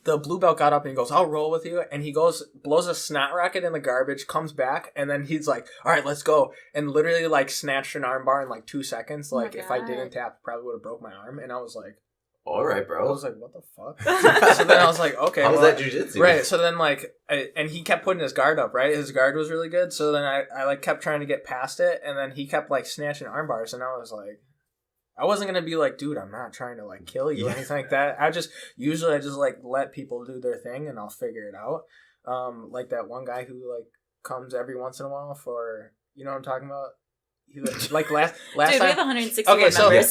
the blue belt got up and he goes, I'll roll with you. And he goes, blows a snot rocket in the garbage, comes back, and then he's like, all right, let's go. And literally like snatched an arm bar in like 2 seconds. Like if I didn't tap, probably would have broke my arm. And I was like, all right, bro. I was like, what the fuck? So then I was like, okay. How was that jiu-jitsu? Right. So then like, and he kept putting his guard up, right? His guard was really good. So then I like kept trying to get past it. And then he kept like snatching arm bars. And I was like, I wasn't going to be like, dude, I'm not trying to like kill you or anything like that. I just like let people do their thing and I'll figure it out. Like that one guy who like comes every once in a while for, you know what I'm talking about? He, like last Dude, time. We have 161 members.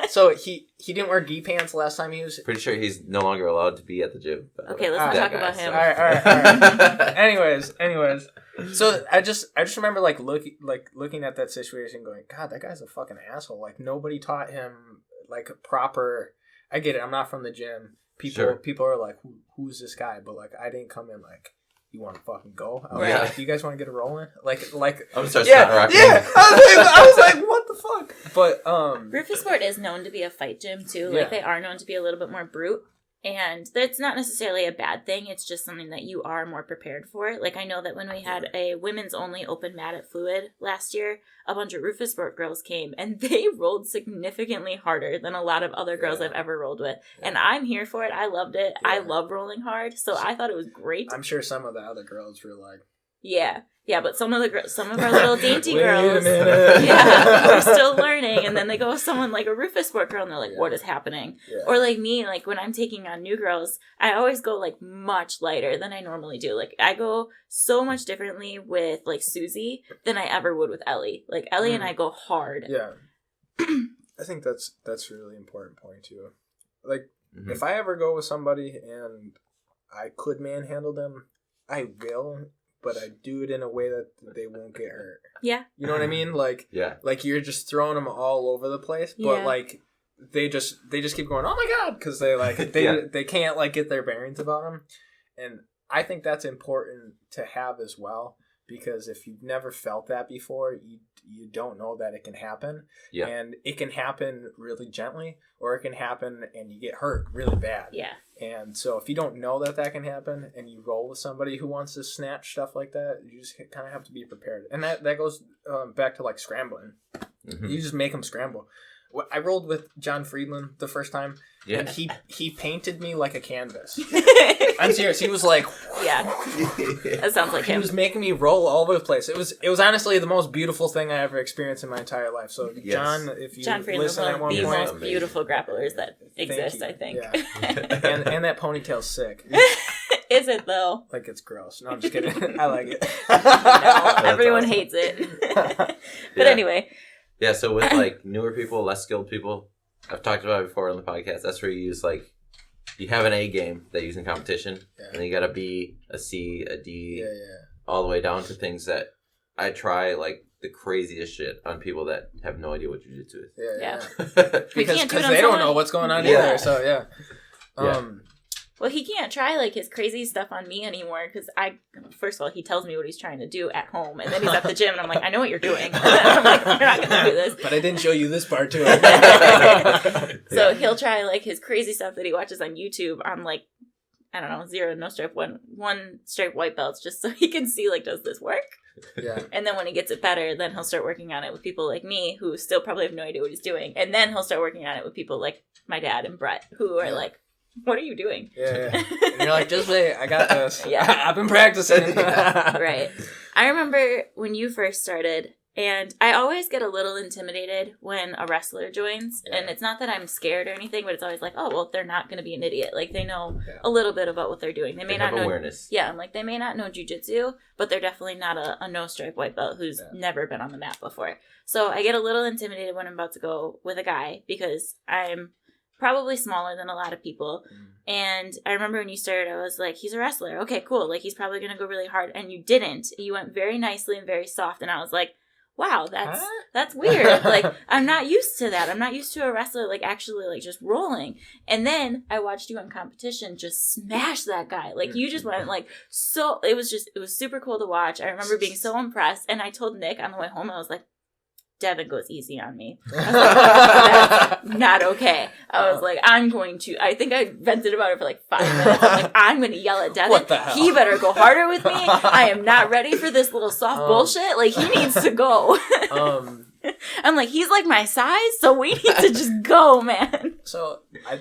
So he didn't wear gi pants last time he was. Pretty sure he's no longer allowed to be at the gym. Okay, let's not talk about him. All right. Anyways. So I just remember like looking at that situation, going, God, that guy's a fucking asshole. Like nobody taught him like proper. I get it. I'm not from the gym. People are like, who's this guy? But like, I didn't come in like, you want to fucking go? I was like, do you guys want to get it rolling? Like I'm gonna start rocking. Yeah. I was like, what the fuck? But Rufus Sport is known to be a fight gym too. Like they are known to be a little bit more brute. And that's not necessarily a bad thing. It's just something that you are more prepared for. Like, I know that when we had a women's only open mat at Fluid last year, a bunch of Rufus Sport girls came and they rolled significantly harder than a lot of other girls I've ever rolled with. Yeah. And I'm here for it. I loved it. Yeah. I love rolling hard. So I thought it was great. I'm sure some of the other girls were like, yeah, but some of our little dainty girls, we're still learning, and then they go with someone like a Rufus Sport girl, and they're like, "What is happening?" Yeah. Or like me, like when I'm taking on new girls, I always go like much lighter than I normally do. Like I go so much differently with like Susie than I ever would with Ellie. Like Ellie and I go hard. Yeah, I think that's a really important point too. Like if I ever go with somebody and I could manhandle them, I will. But I do it in a way that they won't get hurt. Yeah. You know what I mean? Like, like you're just throwing them all over the place, but like they just keep going, oh my God, because they like they can't like get their bearings about them, and I think that's important to have as well, because if you've never felt that before, you don't know that it can happen. Yeah. And it can happen really gently, or it can happen and you get hurt really bad. Yeah. And so if you don't know that can happen and you roll with somebody who wants to snatch stuff like that, you just kind of have to be prepared. And that goes back to like scrambling. Mm-hmm. You just make them scramble. I rolled with John Friedland the first time, and he painted me like a canvas. I'm serious. He was like, yeah, that sounds like him. He was making me roll all over the place. It was honestly the most beautiful thing I ever experienced in my entire life. So John, if you listen at one point, one of the most beautiful grapplers that exist, I think. Yeah. and that ponytail's sick. Is it though? Like it's gross. No, I'm just kidding. I like it. No, everyone hates it. But anyway. Yeah, so with like newer people, less skilled people, I've talked about it before on the podcast. That's where you use like, you have an A game that you use in competition, and then you got a B, a C, a D, all the way down to things that I try like the craziest shit on people that have no idea what jiu-jitsu is. Yeah. Because they don't know what's going on either. So yeah. Well, he can't try, like, his crazy stuff on me anymore, because first of all, he tells me what he's trying to do at home, and then he's at the gym, and I'm like, I know what you're doing. I'm like, you're not going to do this. But I didn't show you this part, too. So he'll try, like, his crazy stuff that he watches on YouTube on, like, I don't know, 0, no stripe, one stripe white belts, just so he can see, like, does this work? Yeah. And then when he gets it better, then he'll start working on it with people like me, who still probably have no idea what he's doing. And then he'll start working on it with people like my dad and Brett, who are like, what are you doing? Yeah. And you're like, just wait, I got this. Yeah. I've been practicing. Right. I remember when you first started, and I always get a little intimidated when a wrestler joins. Yeah. And it's not that I'm scared or anything, but it's always like, oh, well, they're not going to be an idiot. Like, they know a little bit about what they're doing. They may not know awareness. Yeah, I'm like, they may not know jiu-jitsu, but they're definitely not a no-stripe white belt who's never been on the mat before. So I get a little intimidated when I'm about to go with a guy, because I'm probably smaller than a lot of people. And I remember when you started, I was like, he's a wrestler. Okay, cool. Like, he's probably going to go really hard. And you didn't. You went very nicely and very soft. And I was like, wow, that's weird. Like, I'm not used to that. I'm not used to a wrestler, like, actually, like, just rolling. And then I watched you in competition just smash that guy. Like, you just went, like, so, it was super cool to watch. I remember being so impressed. And I told Nick on the way home, I was like, Devan goes easy on me. I was like, that's not okay. I was like, I think I vented about it for like 5 minutes. I'm like, I'm going to yell at Devan. What the hell? He better go harder with me. I am not ready for this little soft bullshit. Like, he needs to go. I'm like, he's like my size, so we need to just go, man. So, I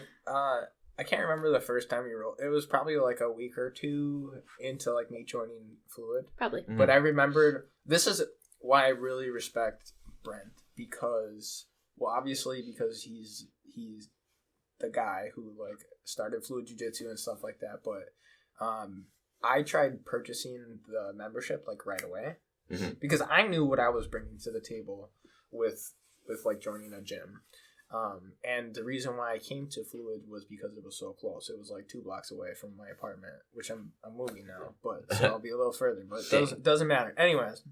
can't remember the first time you rolled. It was probably like a week or two into like me joining Fluid. Probably. But I remembered, this is why I really respect Brent, because he's the guy who like started Fluid Jiu Jitsu and stuff like that, but I tried purchasing the membership like right away, because I knew what I was bringing to the table with like joining a gym, and the reason why I came to Fluid was because it was so close. It was like 2 blocks away from my apartment, which I'm moving now, but so I'll be a little further, but it doesn't matter. Anyways,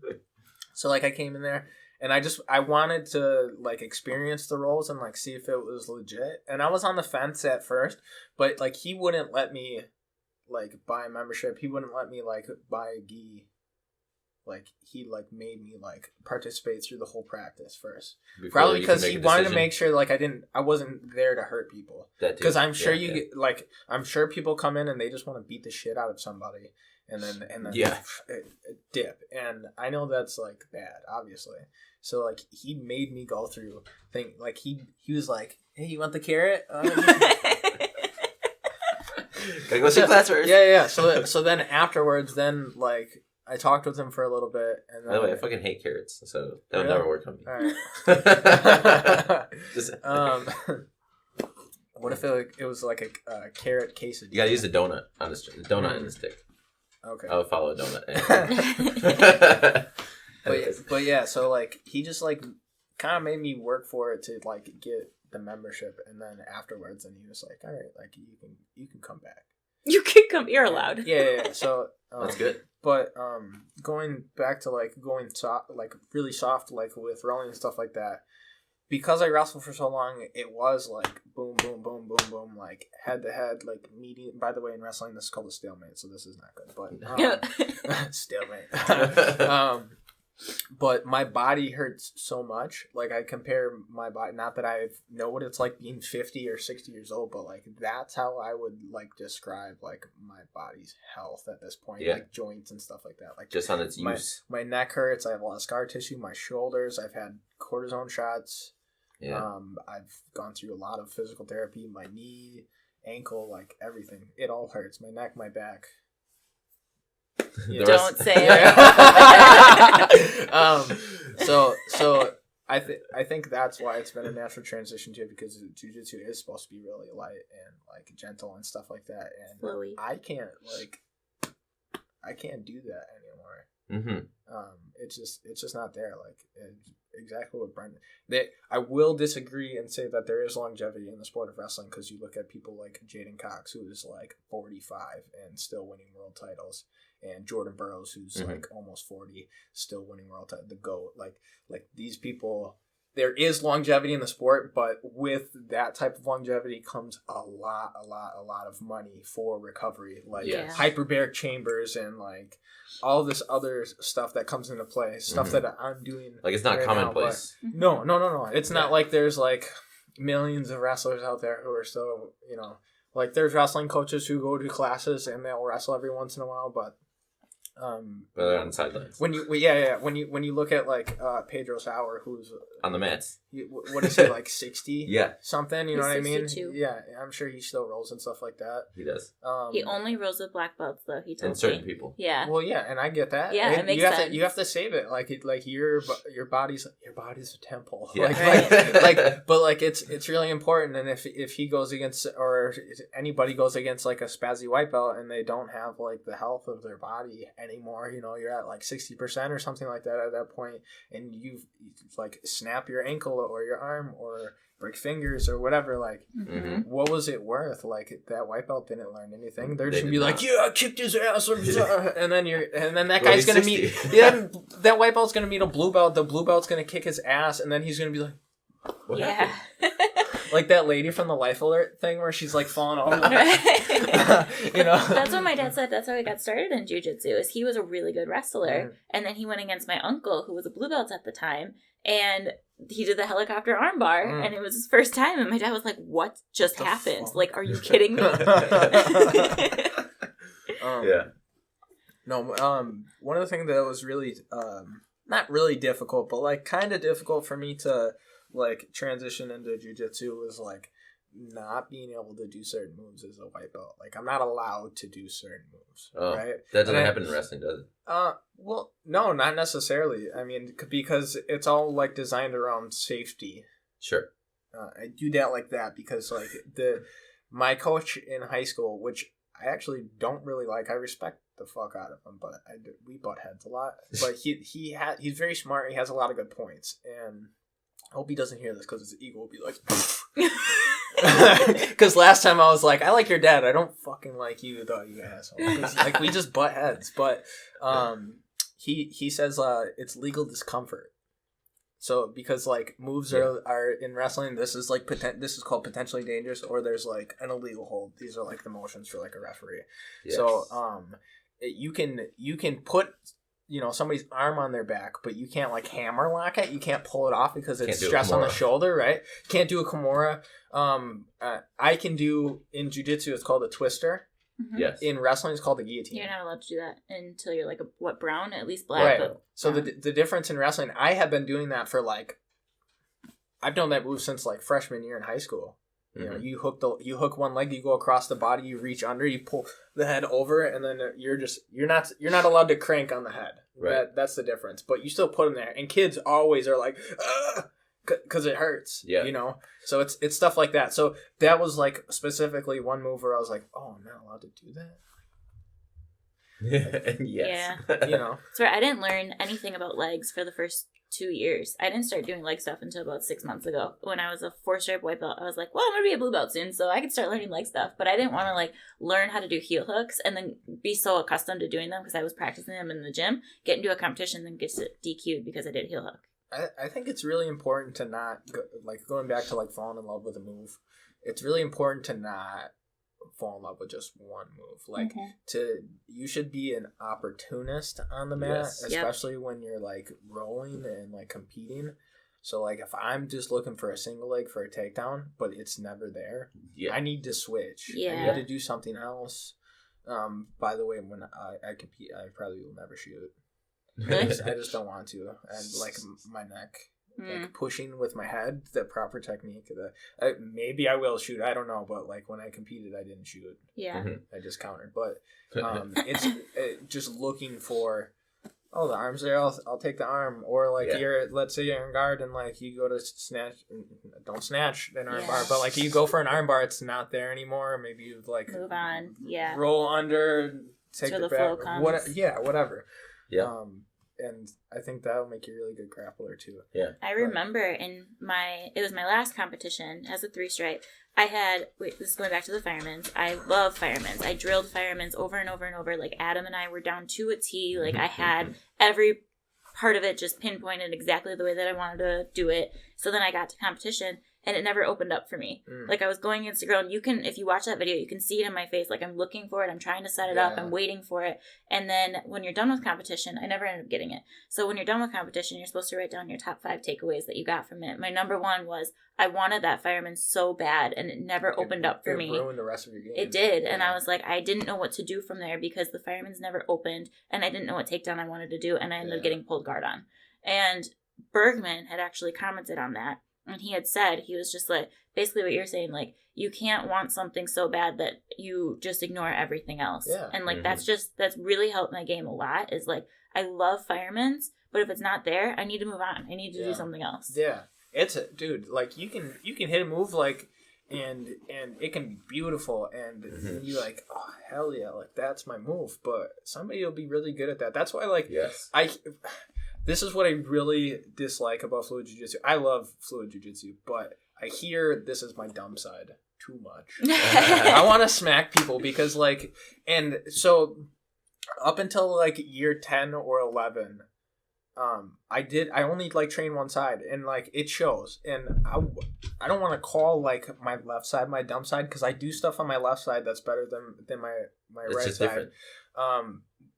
so like I came in there, and I wanted to like experience the rolls and like see if it was legit. And I was on the fence at first, but like he wouldn't let me like buy a membership. He wouldn't let me like buy a gi. Like he like made me like participate through the whole practice first. Probably because he wanted to make sure like I wasn't there to hurt people. Because I'm sure get, like I'm sure people come in and they just want to beat the shit out of somebody. And then dip. And I know that's like bad, obviously. So like he made me go through thing. Like he was like, "Hey, you want the carrot?" Gotta go see class first. Yeah. So then afterwards, then like I talked with him for a little bit. And then, by the way, I fucking hate carrots, so that would never work on me. All right. What if it was like a carrot quesadilla? You gotta use a donut on a donut in the stick. Okay. I would follow a donut. But yeah, so like he just like kind of made me work for it to like get the membership, and then afterwards, and he was like, "All right, like you can come back. You can come. You're allowed." Yeah. So that's good. But going back to like going soft, like really soft, like with rolling and stuff like that. Because I wrestled for so long, it was like boom, boom, boom, boom, boom, like head to head, like medium. By the way, in wrestling, this is called a stalemate, so this is not good. But stalemate. But my body hurts so much. Like, I compare my body, not that I know what it's like being 50 or 60 years old, but like that's how I would like describe like my body's health at this point. Yeah. Like joints and stuff like that. Like just on its use. My neck hurts. I have a lot of scar tissue. My shoulders. I've had cortisone shots. Yeah. I've gone through a lot of physical therapy. My knee, ankle, like everything. It all hurts. My neck, my back. Yeah. Don't say it. So I think that's why it's been a natural transition to it, because jiu-jitsu is supposed to be really light and like gentle and stuff like that, and flowy. I can't do that anymore. Mm-hmm. It's just not there. Like exactly what Brendan. I will disagree and say that there is longevity in the sport of wrestling, because you look at people like Jaden Cox, who is like 45 and still winning world titles, and Jordan Burroughs, who's like almost 40, still winning world titles. The GOAT, like these people. There is longevity in the sport, but with that type of longevity comes a lot of money for recovery, like hyperbaric chambers and like all this other stuff that comes into play. Stuff that I'm doing. Like, it's not commonplace. No. It's not like there's like millions of wrestlers out there who are still, like there's wrestling coaches who go to classes and they'll wrestle every once in a while, but they're on the sidelines. When you look at like Pedro Sauer, who's on the mats, what is he, like 60? Yeah, something. You know what I mean? 62. Yeah, I'm sure he still rolls and stuff like that. He does. He only rolls with black belts, though. He told and certain me. people. Yeah. Well, yeah, and I get that. Yeah, it makes sense. You have to save it. Like your body's a temple. Yeah. But it's really important. And if he goes against, or anybody goes against like a spazzy white belt and they don't have like the health of their body anymore, you're at like 60% or something like that at that point, and you like snap your ankle or your arm or break fingers or whatever, like what was it worth? Like that white belt didn't learn anything. They're just gonna be like, I kicked his ass, and then that guy's gonna meet that white belt's gonna meet a blue belt. The blue belt's gonna kick his ass, and then he's gonna be like, what happened? Like that lady from the Life Alert thing where she's like falling over. That's what my dad said. That's how he got started in jiu-jitsu, is he was a really good wrestler. And then he went against my uncle, who was a blue belt at the time. And he did the helicopter armbar, and it was his first time. And my dad was like, what just happened? Like, are you kidding me? No, one of the things that was really, not really difficult, but like kind of difficult for me to like transition into jiu-jitsu was like not being able to do certain moves as a white belt. Like, I'm not allowed to do certain moves, right? That doesn't happen in wrestling, does it? Well, no, not necessarily. I mean, because it's all like designed around safety. Sure. I do that like that because like my coach in high school, which I actually don't really like, I respect the fuck out of him, but we butt heads a lot. But he's very smart. He has a lot of good points, and I hope he doesn't hear this because his ego will be like, because last time I was like, I like your dad, I don't fucking like you though, you asshole. Like, we just butt heads. But he says it's legal discomfort. So because like moves are in wrestling, this is like this is called potentially dangerous, or there's like an illegal hold. These are like the motions for like a referee. Yes. So you can put somebody's arm on their back, but you can't like hammer lock it. You can't pull it off because it's stress on the shoulder, right? Can't do a Kimura. I can do in jiu-jitsu, it's called a twister. Mm-hmm. Yes. In wrestling, it's called a guillotine. You're not allowed to do that until you're like brown, at least black. Right. But so the difference in wrestling, I have been doing that for like, I've done that move since like freshman year in high school. Mm-hmm. You hook one leg, you go across the body, you reach under, you pull the head over, and then you're not allowed to crank on the head. Right. That's the difference. But you still put them there, and kids always are like, because it hurts. Yeah. So it's stuff like that. So that was like specifically one move where I was like, oh, I'm not allowed to do that. Yes. Yeah. So I didn't learn anything about legs for the first 2 years. I didn't start doing leg stuff until about 6 months ago. When I was a 4-stripe white belt, I was like, well, I'm gonna be a blue belt soon, so I could start learning leg stuff. But I didn't want to like learn how to do heel hooks and then be so accustomed to doing them because I was practicing them in the gym, get into a competition, then get DQ'd because I did heel hook. I think it's really important to not like going back to like falling in love with a move. It's really important to not fall in love with just one move. Like you should be an opportunist on the mat, especially when you're like rolling and like competing. So like if I'm just looking for a single leg for a takedown, but it's never there, I need to switch. I need to do something else. By the way, when I compete, I probably will never shoot. I just don't want to. And like my neck. Like pushing with my head, the proper technique. Maybe I will shoot. I don't know, but like when I competed, I didn't shoot. Yeah, I just countered. But it's just looking for. Oh, the arm's there. I'll take the arm. Or like let's say you're in guard and like you go to snatch. Don't snatch an arm bar, but like you go for an arm bar, it's not there anymore. Maybe you like move on. Yeah. Roll under. Take so the flow back. comes. Whatever. Yeah. And I think that'll make you a really good grappler too. Yeah. I remember it was my last competition as a 3-stripe. This is going back to the Firemans. I love Firemans. I drilled Firemans over and over and over. Like Adam and I were down to a T. Like I had every part of it just pinpointed exactly the way that I wanted to do it. So then I got to competition and it never opened up for me. Like I was going against the girl, and if you watch that video, you can see it in my face. Like I'm looking for it, I'm trying to set it up, I'm waiting for it. And then when you're done with competition, I never ended up getting it. So when you're done with competition, you're supposed to write down your top 5 takeaways that you got from it. My number 1 was I wanted that fireman so bad, and it never opened up for me. It ruined the rest of your game. It did, and I was like, I didn't know what to do from there because the fireman's never opened, and I didn't know what takedown I wanted to do, and I ended up getting pulled guard on. And Bergman had actually commented on that. And he had said, he was just like, basically what you're saying, like, you can't want something so bad that you just ignore everything else. Yeah. And, like, that's really helped my game a lot, is, like, I love Firemans, but if it's not there, I need to move on. I need to do something else. Yeah. Dude, like, you can hit a move, like, and it can be beautiful, and you're like, oh, hell yeah, like, that's my move, but somebody will be really good at that. That's why, like, this is what I really dislike about Fluid Jiu Jitsu. I love Fluid Jiu Jitsu, but I hear this is my dumb side too much. I want to smack people because, like, and so up until like year 10 or 11, I only like train one side, and like it shows. And I don't want to call like my left side my dumb side, because I do stuff on my left side that's better than my right side. Different.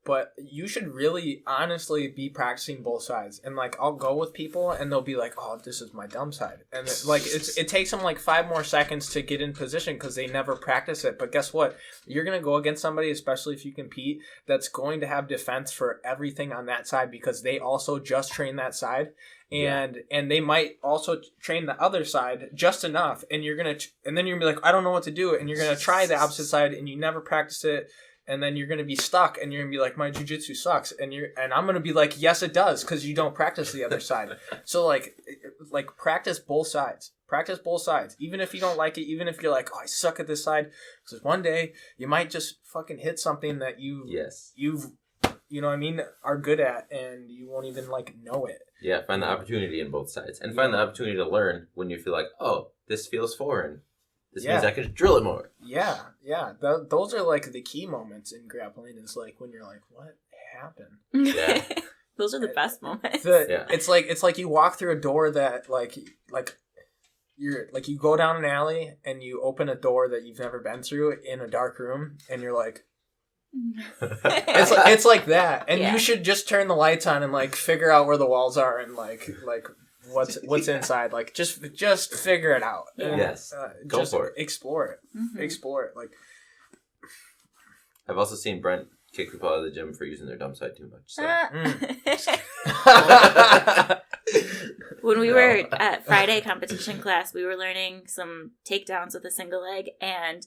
But you should really honestly be practicing both sides. And like I'll go with people and they'll be like, oh, this is my dumb side. And like it takes them like 5 more seconds to get in position because they never practice it. But guess what? You're going to go against somebody, especially if you compete, that's going to have defense for everything on that side because they also just train that side. And they might also train the other side just enough. And you're going to and then you're going to be like, I don't know what to do. And you're going to try the opposite side and you never practice it. And then you're going to be stuck and you're going to be like, my jiu-jitsu sucks. And I'm going to be like, yes, it does, because you don't practice the other side. So like practice both sides. Practice both sides. Even if you don't like it, even if you're like, oh, I suck at this side. Because one day you might just fucking hit something that you've, you know what I mean, are good at, and you won't even like know it. Yeah, find the opportunity in both sides. And find the opportunity to learn when you feel like, oh, this feels foreign. This means I could drill it more. Yeah. Those are like the key moments in grappling. Is like when you're like, what happened? Yeah. Those are the best moments. It's like you walk through a door that like you're like you go down an alley and you open a door that you've never been through in a dark room, and you're like, it's like that. And you should just turn the lights on and like figure out where the walls are and like what's inside. Like just figure it out. And, go for it. Explore it. Explore it. Like I've also seen Brent kick people out of the gym for using their dumb side too much. So. When we were at Friday competition class, we were learning some takedowns with a single leg, and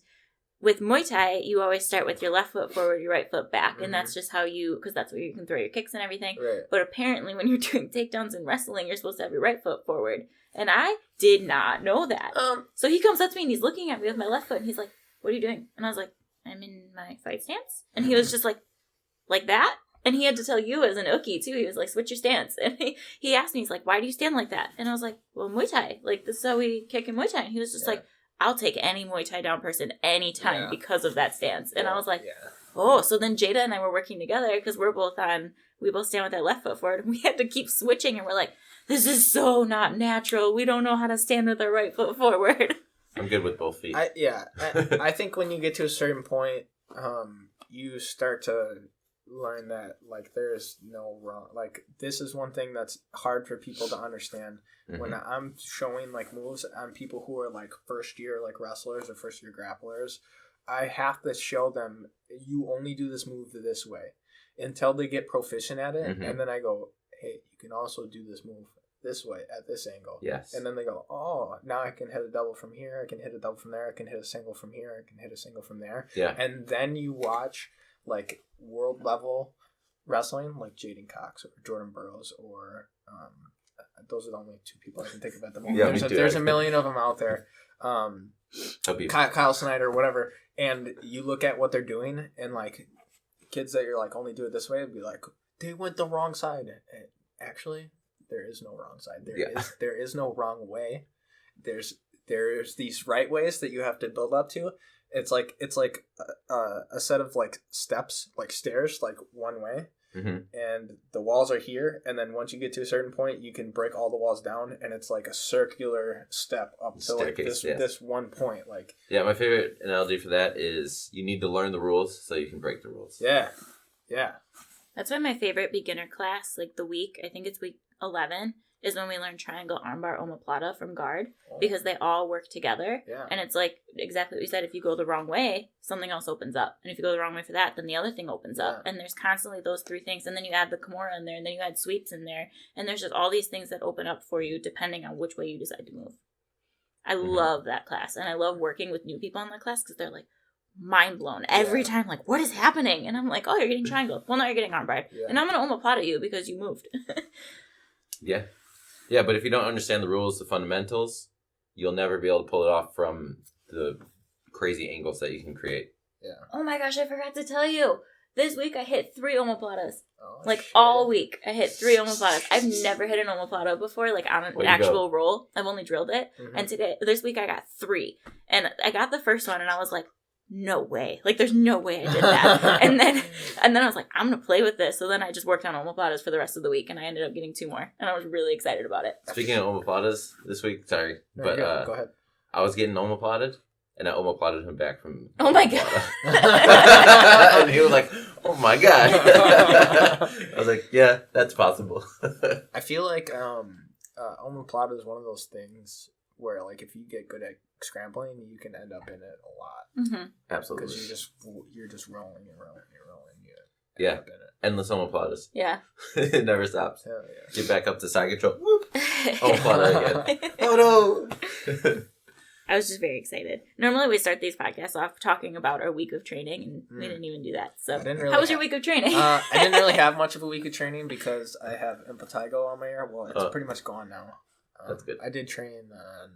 with Muay Thai, you always start with your left foot forward, your right foot back, and that's just how because that's where you can throw your kicks and everything. Right. But apparently when you're doing takedowns in wrestling, you're supposed to have your right foot forward, and I did not know that. So he comes up to me and he's looking at me with my left foot, and he's like, what are you doing? And I was like, I'm in my fight stance. And he was just like that? And he had to tell you as an Uki, too. He was like, switch your stance. And he asked me, he's like, why do you stand like that? And I was like, well, Muay Thai. Like, this is how we kick in Muay Thai. And he was just like, I'll take any Muay Thai down person anytime because of that stance. And I was like, oh. So then Jada and I were working together because we both stand with that left foot forward. And we had to keep switching. And we're like, this is so not natural. We don't know how to stand with our right foot forward. I'm good with both feet. I think when you get to a certain point, you start to learn that like there's no wrong. Like this is one thing that's hard for people to understand. Mm-hmm. When I'm showing like moves on people who are like first year like wrestlers or first year grapplers, I have to show them you only do this move this way until they get proficient at it, and then I go, hey, you can also do this move this way at this angle. Yes. And then they go, oh, now I can hit a double from here. I can hit a double from there. I can hit a single from here. I can hit a single from there. Yeah. And then you watch like world level wrestling, like Jaden Cox or Jordan Burroughs, or those are the only two people I can think of at the moment. Yeah, there's a million of them out there. Kyle Snyder, whatever. And you look at what they're doing, and like kids that you're like only do it this way, would be like they went the wrong side. And actually, there is no wrong side. There is no wrong way. There's these right ways that you have to build up to. It's like a set of like steps, like stairs, like one way, and the walls are here. And then once you get to a certain point, you can break all the walls down, and it's like a circular step up to like this one point. Like my favorite analogy for that is you need to learn the rules so you can break the rules. Yeah. That's why my favorite beginner class, like the week, I think it's week 11, is when we learn triangle armbar omoplata from guard, because they all work together. Yeah. And it's like exactly what you said. If you go the wrong way, something else opens up. And if you go the wrong way for that, then the other thing opens up. And there's constantly those three things. And then you add the Kimura in there, and then you add sweeps in there. And there's just all these things that open up for you depending on which way you decide to move. I love that class. And I love working with new people in that class because they're like, mind blown every time, like, what is happening? And I'm like, oh, you're getting triangle. Well, now you're getting armbar. And I'm going to omoplata you because you moved. Yeah, but if you don't understand the rules, the fundamentals, you'll never be able to pull it off from the crazy angles that you can create. Yeah. Oh my gosh, I forgot to tell you. This week I hit 3 omoplatas. Shit. All week I hit 3 omoplatas. I've never hit an omoplata before, like on an actual roll. I've only drilled it. And this week I got 3. And I got the first one and I was like, no way. Like, there's no way I did that. and then I was like, I'm going to play with this. So then I just worked on omoplatas for the rest of the week, and I ended up getting 2 more. And I was really excited about it. Speaking of omoplatas, this week, sorry. But go ahead. I was getting omoplated, and I omoplated him back from Oh my God. And he was like, oh my God. I was like, yeah, that's possible. I feel like omoplata is one of those things where, like, if you get good at scrambling, you can end up in it a lot. Absolutely. Because you're just rolling and rolling and rolling. You end up in it. Endless omoplatas. Yeah. It never stops. Hell yeah. Get back up to side control. Whoop. Omoplata again. Oh no. I was just very excited. Normally we start these podcasts off talking about our week of training, and we didn't even do that. So how was your week of training? I didn't really have much of a week of training because I have impetigo on my ear. Well, it's pretty much gone now. That's good. I did train on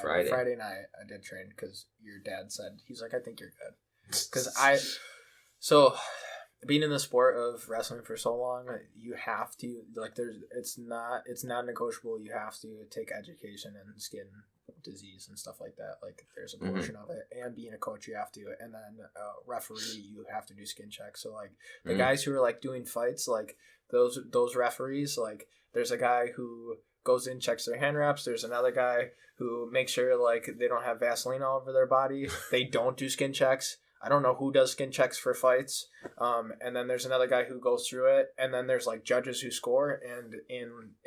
Friday night. I did train because your dad said, he's like, I think you're good. So being in the sport of wrestling for so long, you have to, like, it's not negotiable. You have to take education in skin disease and stuff like that. Like, there's a portion of it, and being a coach, you have to, and then referee, you have to do skin checks. So like the guys who are like doing fights, like those referees, like there's a guy who goes in, checks their hand wraps. There's another guy who makes sure like they don't have Vaseline all over their body. They don't do skin checks. I don't know who does skin checks for fights. And then there's another guy who goes through it. And then there's like judges who score. And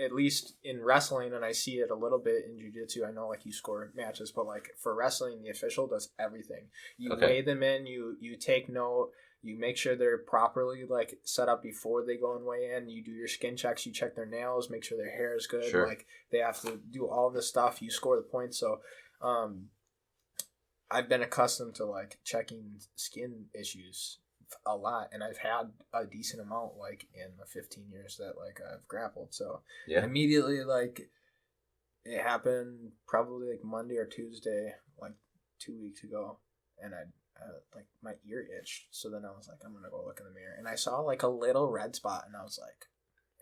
at least in wrestling, and I see it a little bit in jiu-jitsu, I know like you score matches, but like for wrestling, the official does everything. You weigh them in, you take note. You make sure they're properly like set up before they go and weigh in. You do your skin checks. You check their nails, make sure their hair is good. Sure. Like they have to do all this stuff. You score the points. So, I've been accustomed to like checking skin issues a lot, and I've had a decent amount like in the 15 years that like I've grappled. So immediately like it happened probably like Monday or Tuesday, like 2 weeks ago, and I like my ear itched. So then I was like, I'm gonna go look in the mirror, and I saw like a little red spot, and I was like,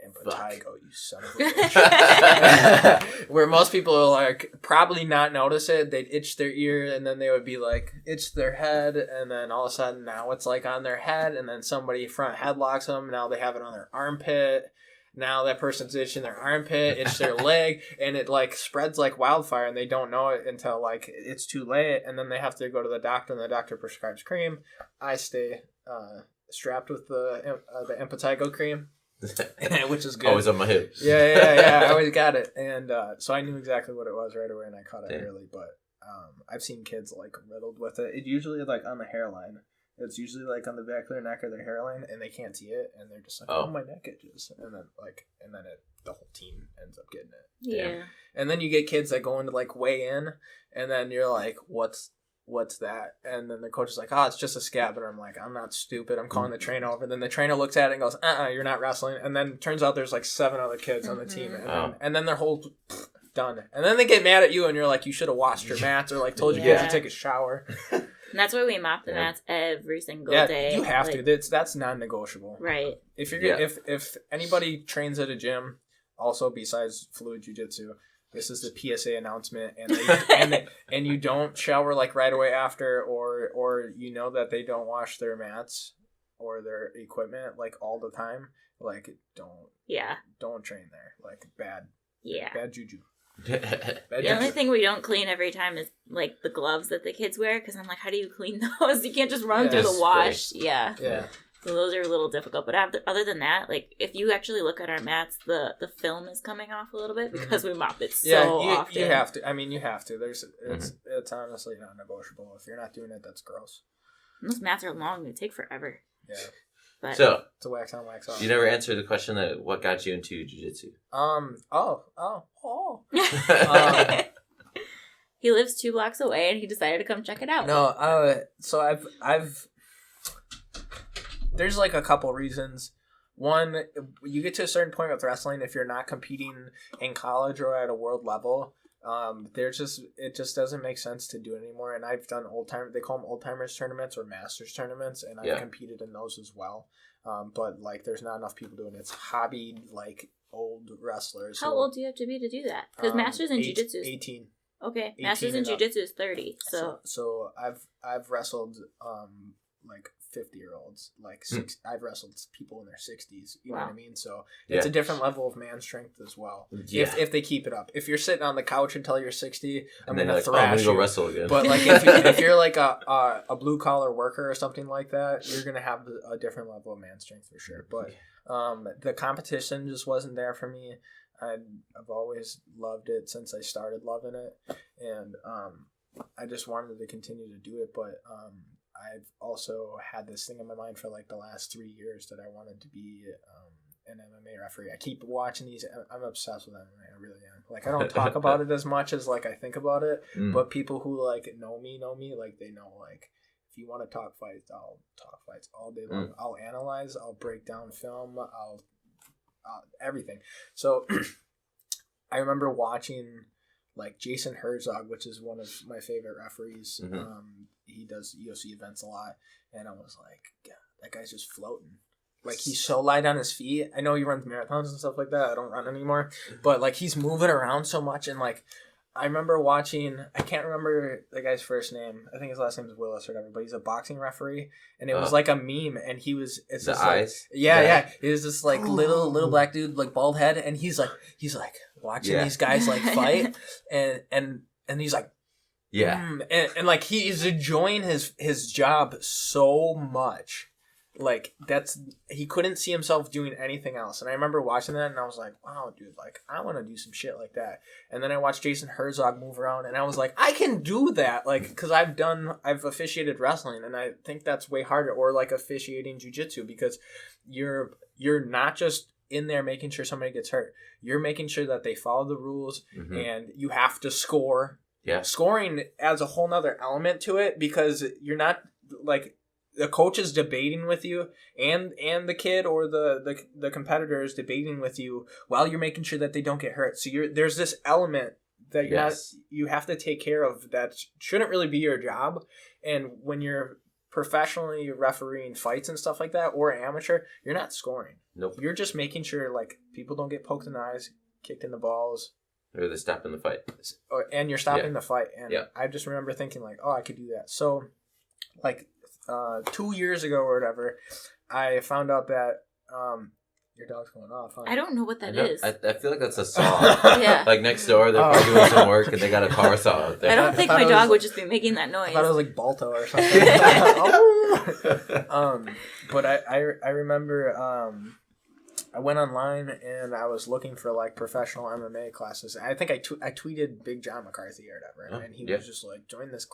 impetigo, you son of a bitch. Where most people are like probably not notice it. They'd itch their ear, and then they would be like itch their head, and then all of a sudden now it's like on their head, and then somebody front headlocks them. Now they have it on their armpit, Now that person's itching their armpit, itch their leg, and it like spreads like wildfire, and they don't know it until like it's too late, and then they have to go to the doctor, and the doctor prescribes cream. I stay strapped with the impetigo cream, which is good. Always on my hips. Yeah. I always got it, and so I knew exactly what it was right away, and I caught it early. But I've seen kids like riddled with it. It usually like on the hairline. It's usually like on the back of their neck or their hairline, and they can't see it, and they're just like, "Oh, my neck itches," and then the whole team ends up getting it. Yeah. And then you get kids that go into like weigh in, and then you're like, "What's that?" And then the coach is like, "Oh, it's just a scab," and I'm like, "I'm not stupid. I'm calling the trainer over." Then the trainer looks at it and goes, "You're not wrestling." And then turns out there's like 7 other kids on the team, and then their whole done. And then they get mad at you, and you're like, "You should have washed your mats," or like told your kids to take a shower. And that's why we mop the mats every single day. You have to. That's non-negotiable. Right. If you're if anybody trains at a gym, also besides Fluid Jiu Jitsu, this is the PSA announcement, and you don't shower like right away after, or you know that they don't wash their mats or their equipment like all the time. Like don't train there. Like bad juju. The only thing we don't clean every time is like the gloves that the kids wear, because I'm like, how do you clean those? You can't just run through the wash. Yeah. So those are a little difficult, but other than that, like if you actually look at our mats, the film is coming off a little bit because we mop it so often. You have to. I mean, you have to. It's honestly not negotiable. If you're not doing it, that's gross. And those mats are long; they take forever. Yeah. But so it's a wax on, wax off. You never answered the question that what got you into jiu-jitsu. He lives 2 blocks away, and he decided to come check it out. No, so I've there's like a couple reasons. One, you get to a certain point with wrestling if you're not competing in college or at a world level. It just doesn't make sense to do it anymore. And I've done they call them old timers tournaments or masters tournaments, and I've competed in those as well. But like, there's not enough people doing it. It's hobby like old wrestlers. How old do you have to be to do that? Because masters in jiu-jitsu is 18. Okay, masters in jiu-jitsu is 30. So I've wrestled like 50-year-olds, like I've wrestled people in their 60s. You know what I mean? So it's a different level of man strength as well. Yeah. If they keep it up. If you're sitting on the couch until you're 60, I'm gonna thrash I'm gonna go wrestle again. But like if you're like a blue collar worker or something like that, you're gonna have a different level of man strength for sure. But the competition just wasn't there for me. I've always loved it since I started loving it, and I just wanted to continue to do it. But I've also had this thing in my mind for like the last 3 years that I wanted to be an MMA referee. I keep watching these. I'm obsessed with MMA. I really am. Like, I don't talk about it as much as like I think about it, but people who like know me, like they know like if you want to talk fights, I'll talk fights all day long. I'll analyze. I'll break down film. I'll everything. So I remember watching like Jason Herzog, which is one of my favorite referees. He does UFC events a lot, and I was like, God, that guy's just floating. Like, he's so light on his feet. I know he runs marathons and stuff like that. I don't run anymore, but like he's moving around so much. And like, I remember watching, I can't remember the guy's first name. I think his last name is Willis or whatever, but he's a boxing referee, and it was like a meme. And he was, it's the just eyes. Like, yeah. He was this like little black dude, like bald head, and he's like watching these guys like fight, and he's like. And like he's enjoying his job so much, like he couldn't see himself doing anything else. And I remember watching that, and I was like, wow, dude, like I want to do some shit like that. And then I watched Jason Herzog move around, and I was like, I can do that, like because I've officiated wrestling, and I think that's way harder, or like officiating jiu-jitsu, because you're not just in there making sure somebody gets hurt. You're making sure that they follow the rules, and you have to score. Yeah, scoring adds a whole nother element to it, because you're not like the coach is debating with you, and the kid or the competitor is debating with you while you're making sure that they don't get hurt. So there's this element that you have to take care of that shouldn't really be your job. And when you're professionally refereeing fights and stuff like that, or amateur, you're not scoring. Nope. You're just making sure like people don't get poked in the eyes, kicked in the balls. Or they're stopping the fight. And you're stopping the fight. And I just remember thinking, like, oh, I could do that. So, like, 2 years ago or whatever, I found out that Your dog's going off, huh? I don't know what that is. I feel like that's a saw. Yeah. Like next door, they're probably doing some work and they got a power saw out there. I don't think my dog would just be making that noise. I thought it was like Balto or something. But I remember I went online and I was looking for like professional MMA classes. I think I tweeted Big John McCarthy or whatever, and he was just like, "Join this.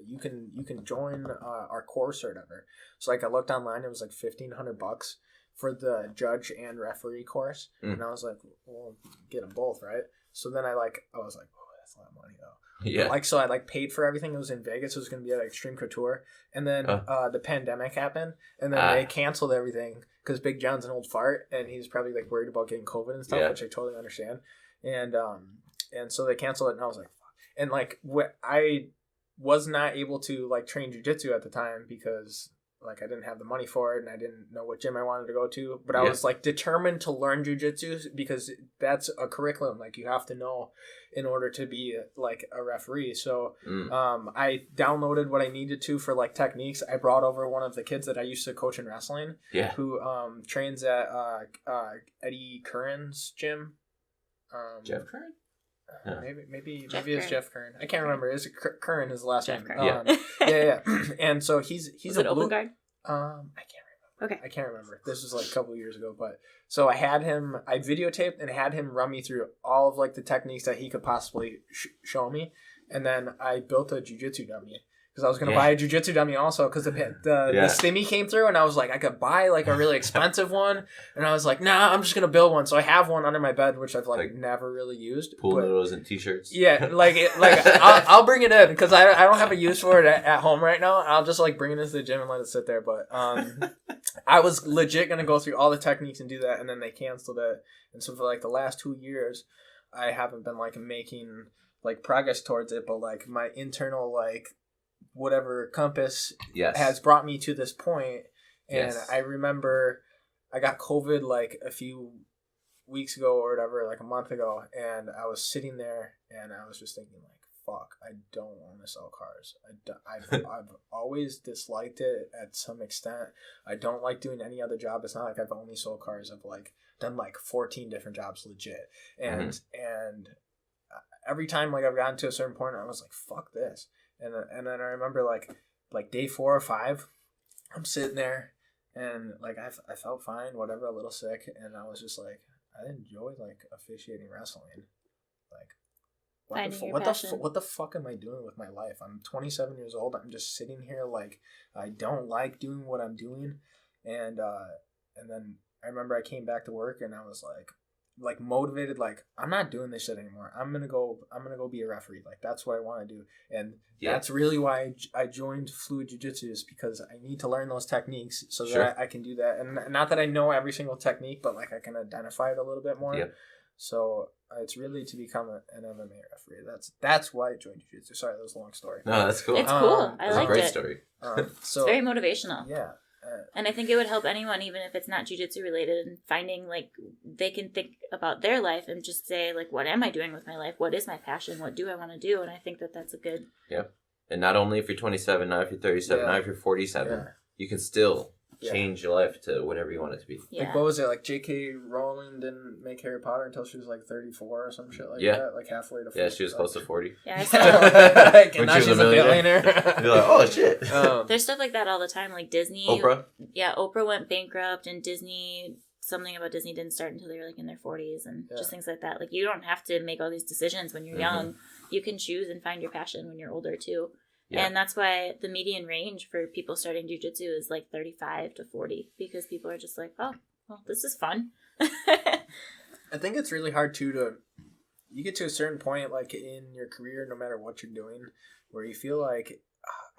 You can join our course or whatever." So like I looked online, it was like $1,500 for the judge and referee course, and I was like, "Well, get them both, right?" So then I was like, "Oh, that's a lot of money though." Yeah. Like so, I like paid for everything. It was in Vegas. It was going to be at Extreme Couture, and then the pandemic happened, and then they canceled everything. Because Big John's an old fart, and he's probably like worried about getting COVID and stuff, which I totally understand. And so they canceled it, and I was like, fuck. And like I was not able to like train jiu-jitsu at the time because like I didn't have the money for it, and I didn't know what gym I wanted to go to. But I was like determined to learn jiu-jitsu because that's a curriculum like you have to know in order to be like a referee. So I downloaded what I needed to for like techniques. I brought over one of the kids that I used to coach in wrestling, who trains at Eddie Curran's gym. Jeff Curran? Maybe it's Jeff Curran. I can't remember. Is it Curran his last name? Curran. Yeah. And so he's a open guard. I can't remember. Okay. I can't remember. This was like a couple of years ago, but so I videotaped and had him run me through all of like the techniques that he could possibly show me, and then I built a jiu-jitsu dummy. Because I was going to buy a jiu-jitsu dummy also because the stimmy came through, and I was like, I could buy like a really expensive one, and I was like, nah, I'm just going to build one. So I have one under my bed, which I've like never really used. Pool noodles and t-shirts. Yeah, I'll bring it in because I don't have a use for it at home right now. I'll just like bring it into the gym and let it sit there. But I was legit going to go through all the techniques and do that, and then they canceled it. And so for like the last 2 years, I haven't been like making like progress towards it, but like my internal like whatever compass has brought me to this point. And I remember I got COVID like a few weeks ago or whatever, like a month ago, and I was sitting there and I was just thinking like, fuck, I don't want to sell cars. I've always disliked it at some extent. I don't like doing any other job. It's not like I've only sold cars. I've like done like 14 different jobs legit. And every time like I've gotten to a certain point, I was like, fuck this. And then I remember like day 4 or 5, I'm sitting there and like I felt fine, whatever, a little sick, and I was just like, I enjoy like officiating wrestling. Like what the fuck am I doing with my life? I'm 27 years old. I'm just sitting here like I don't like doing what I'm doing, and then I remember I came back to work and I was like motivated, like I'm not doing this shit anymore. I'm gonna go be a referee. Like that's what I want to do, and that's really why I joined Fluid Jiu Jitsu, is because I need to learn those techniques so that I can do that. And not that I know every single technique, but like I can identify it a little bit more. So it's really to become an MMA referee. That's why I joined Jiu Jitsu. Sorry, that was a long story. No, that's cool. It's cool. I liked it. It's a great story. So it's very motivational. Yeah. And I think it would help anyone, even if it's not jiu-jitsu related, and finding like they can think about their life and just say like, what am I doing with my life? What is my passion? What do I want to do? And I think that's a good. Yeah. And not only if you're 27, not if you're 37, not if you're 47, you can still change your life to whatever you want it to be. Yeah. Like what was it? Like J.K. Rowling didn't make Harry Potter until she was like 34 or some shit like that. Like halfway to 40. Yeah, she was close to 40. Yeah, I saw and now she's a billionaire. You're like, oh shit. There's stuff like that all the time, like Disney. Oprah? Yeah, Oprah went bankrupt, and Disney, something about Disney didn't start until they were like in their 40s, and just things like that. Like you don't have to make all these decisions when you're young. You can choose and find your passion when you're older too. Yeah. And that's why the median range for people starting jiu-jitsu is like 35 to 40, because people are just like, oh, well, this is fun. I think it's really hard too you get to a certain point like in your career, no matter what you're doing, where you feel like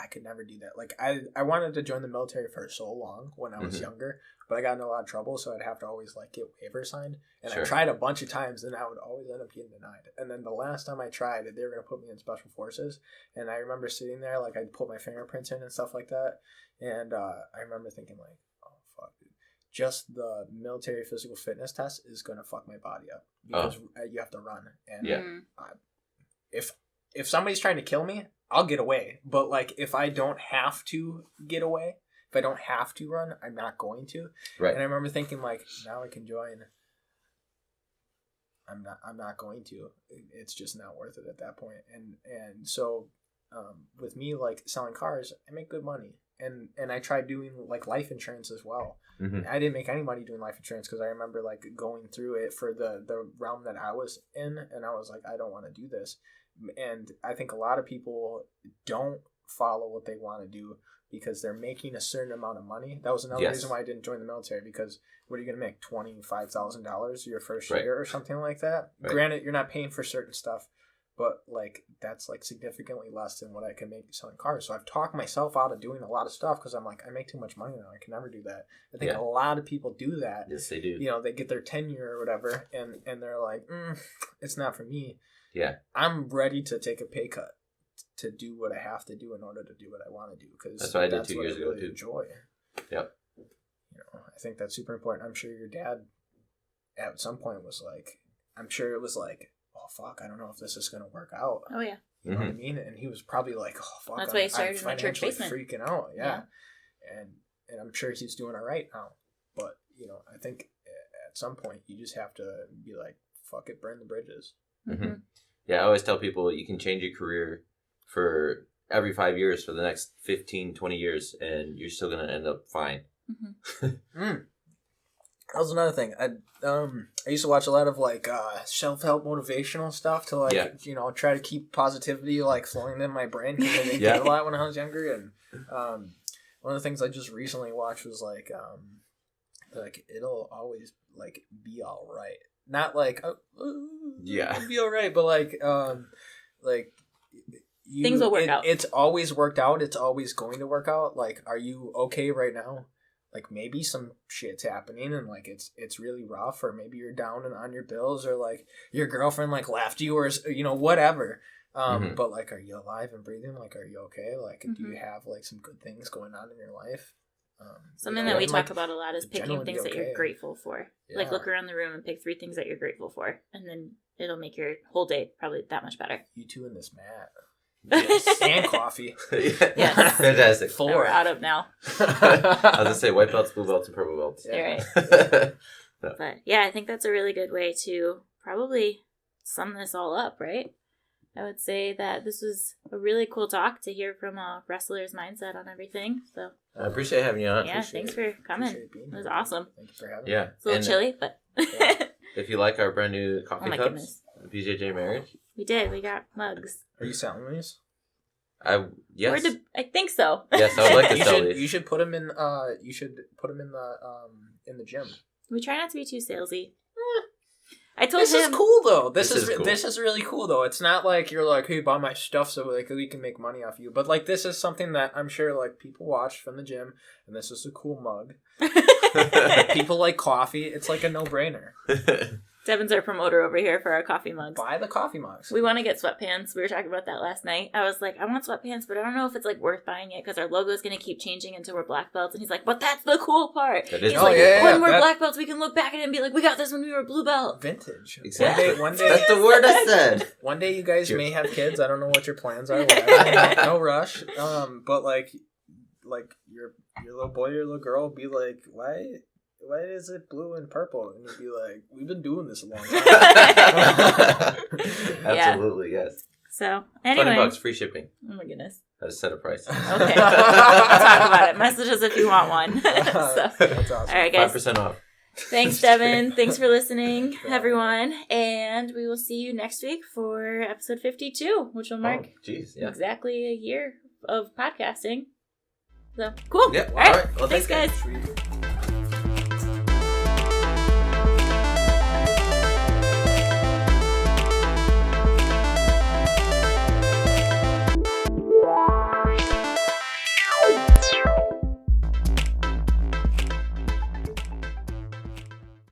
I could never do that. Like I wanted to join the military for so long when I was younger, but I got in a lot of trouble, so I'd have to always like get waivers signed. And I tried a bunch of times, and I would always end up getting denied. And then the last time I tried, they were going to put me in special forces. And I remember sitting there, like I'd put my fingerprints in and stuff like that. And I remember thinking like, oh, fuck, dude. Just the military physical fitness test is going to fuck my body up because you have to run. And if somebody's trying to kill me, I'll get away. But like if I don't have to get away, if I don't have to run, I'm not going to. Right. And I remember thinking like, now I can join. I'm not going to. It's just not worth it at that point. And so with me like selling cars, I make good money. And I tried doing like life insurance as well. Mm-hmm. I didn't make any money doing life insurance because I remember like going through it for the realm that I was in, and I was like, I don't want to do this. And I think a lot of people don't follow what they want to do because they're making a certain amount of money. That was another reason why I didn't join the military, because what are you going to make, $25,000 your first year or something like that? Right. Granted, you're not paying for certain stuff, but like that's like significantly less than what I can make selling cars. So I've talked myself out of doing a lot of stuff because I'm like, I make too much money now. I can never do that. I think a lot of people do that. Yes, they do. You know, they get their tenure or whatever, and they're like, it's not for me. Yeah. I'm ready to take a pay cut to do what I have to do in order to do what I want to do, because that's what I did 2 years ago too. Enjoy. Yep. You know, I think that's super important. I'm sure your dad at some point was like, I'm sure it was like, oh fuck, I don't know if this is gonna work out. Oh yeah. You know what I mean? And he was probably like, oh fuck, that's why he started in the church basement, freaking out. Yeah. And I'm sure he's doing all right now. But you know, I think at some point you just have to be like, fuck it, burn the bridges. Mm-hmm. Yeah, I always tell people you can change your career for every 5 years for the next 15, 20 years, and you're still going to end up fine. That was another thing. I used to watch a lot of like self-help motivational stuff to like, you know, try to keep positivity like flowing in my brain, because I didn't get a lot when I was younger. And one of the things I just recently watched was like it'll always like be all right. Not like it'll be all right, but like things will work out. It's always worked out. It's always going to work out. Like, are you okay right now? Like maybe some shit's happening and like it's really rough, or maybe you're down and on your bills, or like your girlfriend like left you, or you know, whatever. But like, are you alive and breathing? Like, are you okay? Like, do you have like some good things going on in your life? Something that we talk about a lot is picking things that you're grateful for. Yeah. Like, look around the room and pick 3 things that you're grateful for, and then it'll make your whole day probably that much better. You two in this mat. Yes. And coffee. Yes. Fantastic. 4. We're out of now. I was going to say white belts, blue belts, and purple belts. Yeah. Right. But yeah, I think that's a really good way to probably sum this all up, right? I would say that this was a really cool talk to hear from a wrestler's mindset on everything. So I appreciate having you on. Yeah, thanks for coming. It was awesome. Thank you for having me. Yeah. It's a little chilly, but if you like our brand new coffee cups, BJJ Marriage. We did. We got mugs. Are you selling these? Yes. I think so. Yes, I would like to sell these. You should put them in. You should put them in the gym. We try not to be too salesy. I told him this is cool though. This cool. This is really cool though. It's not like you're like, hey, buy my stuff so like we can make money off you. But like, this is something that I'm sure like people watch from the gym, and this is a cool mug. People like coffee. It's like a no-brainer. Devin's our promoter over here for our coffee mugs. Buy the coffee mugs. We want to get sweatpants. We were talking about that last night. I was like, I want sweatpants, but I don't know if it's like worth buying it because our logo is going to keep changing until we're black belts. And he's like, but that's the cool part. That is he's like, when we're black belts, we can look back at it and be like, we got this when we were blue belt. Vintage. Exactly. One day, that's the word I said. One day you guys may have kids. I don't know what your plans are. Whatever. No rush. But like your little boy, your little girl will be like, why is it blue and purple? And you'd be like, we've been doing this a long time. Absolutely, yes. So, anyway. $20, free shipping. Oh my goodness. I just set a price. Okay. We'll talk about it. Message us if you want one. That's awesome. All right, guys. 5% off. Thanks, Devin. Thanks for listening, everyone. And we will see you next week for episode 52, which will mark exactly a year of podcasting. So, cool. Yeah. All right. Well, thanks, guys.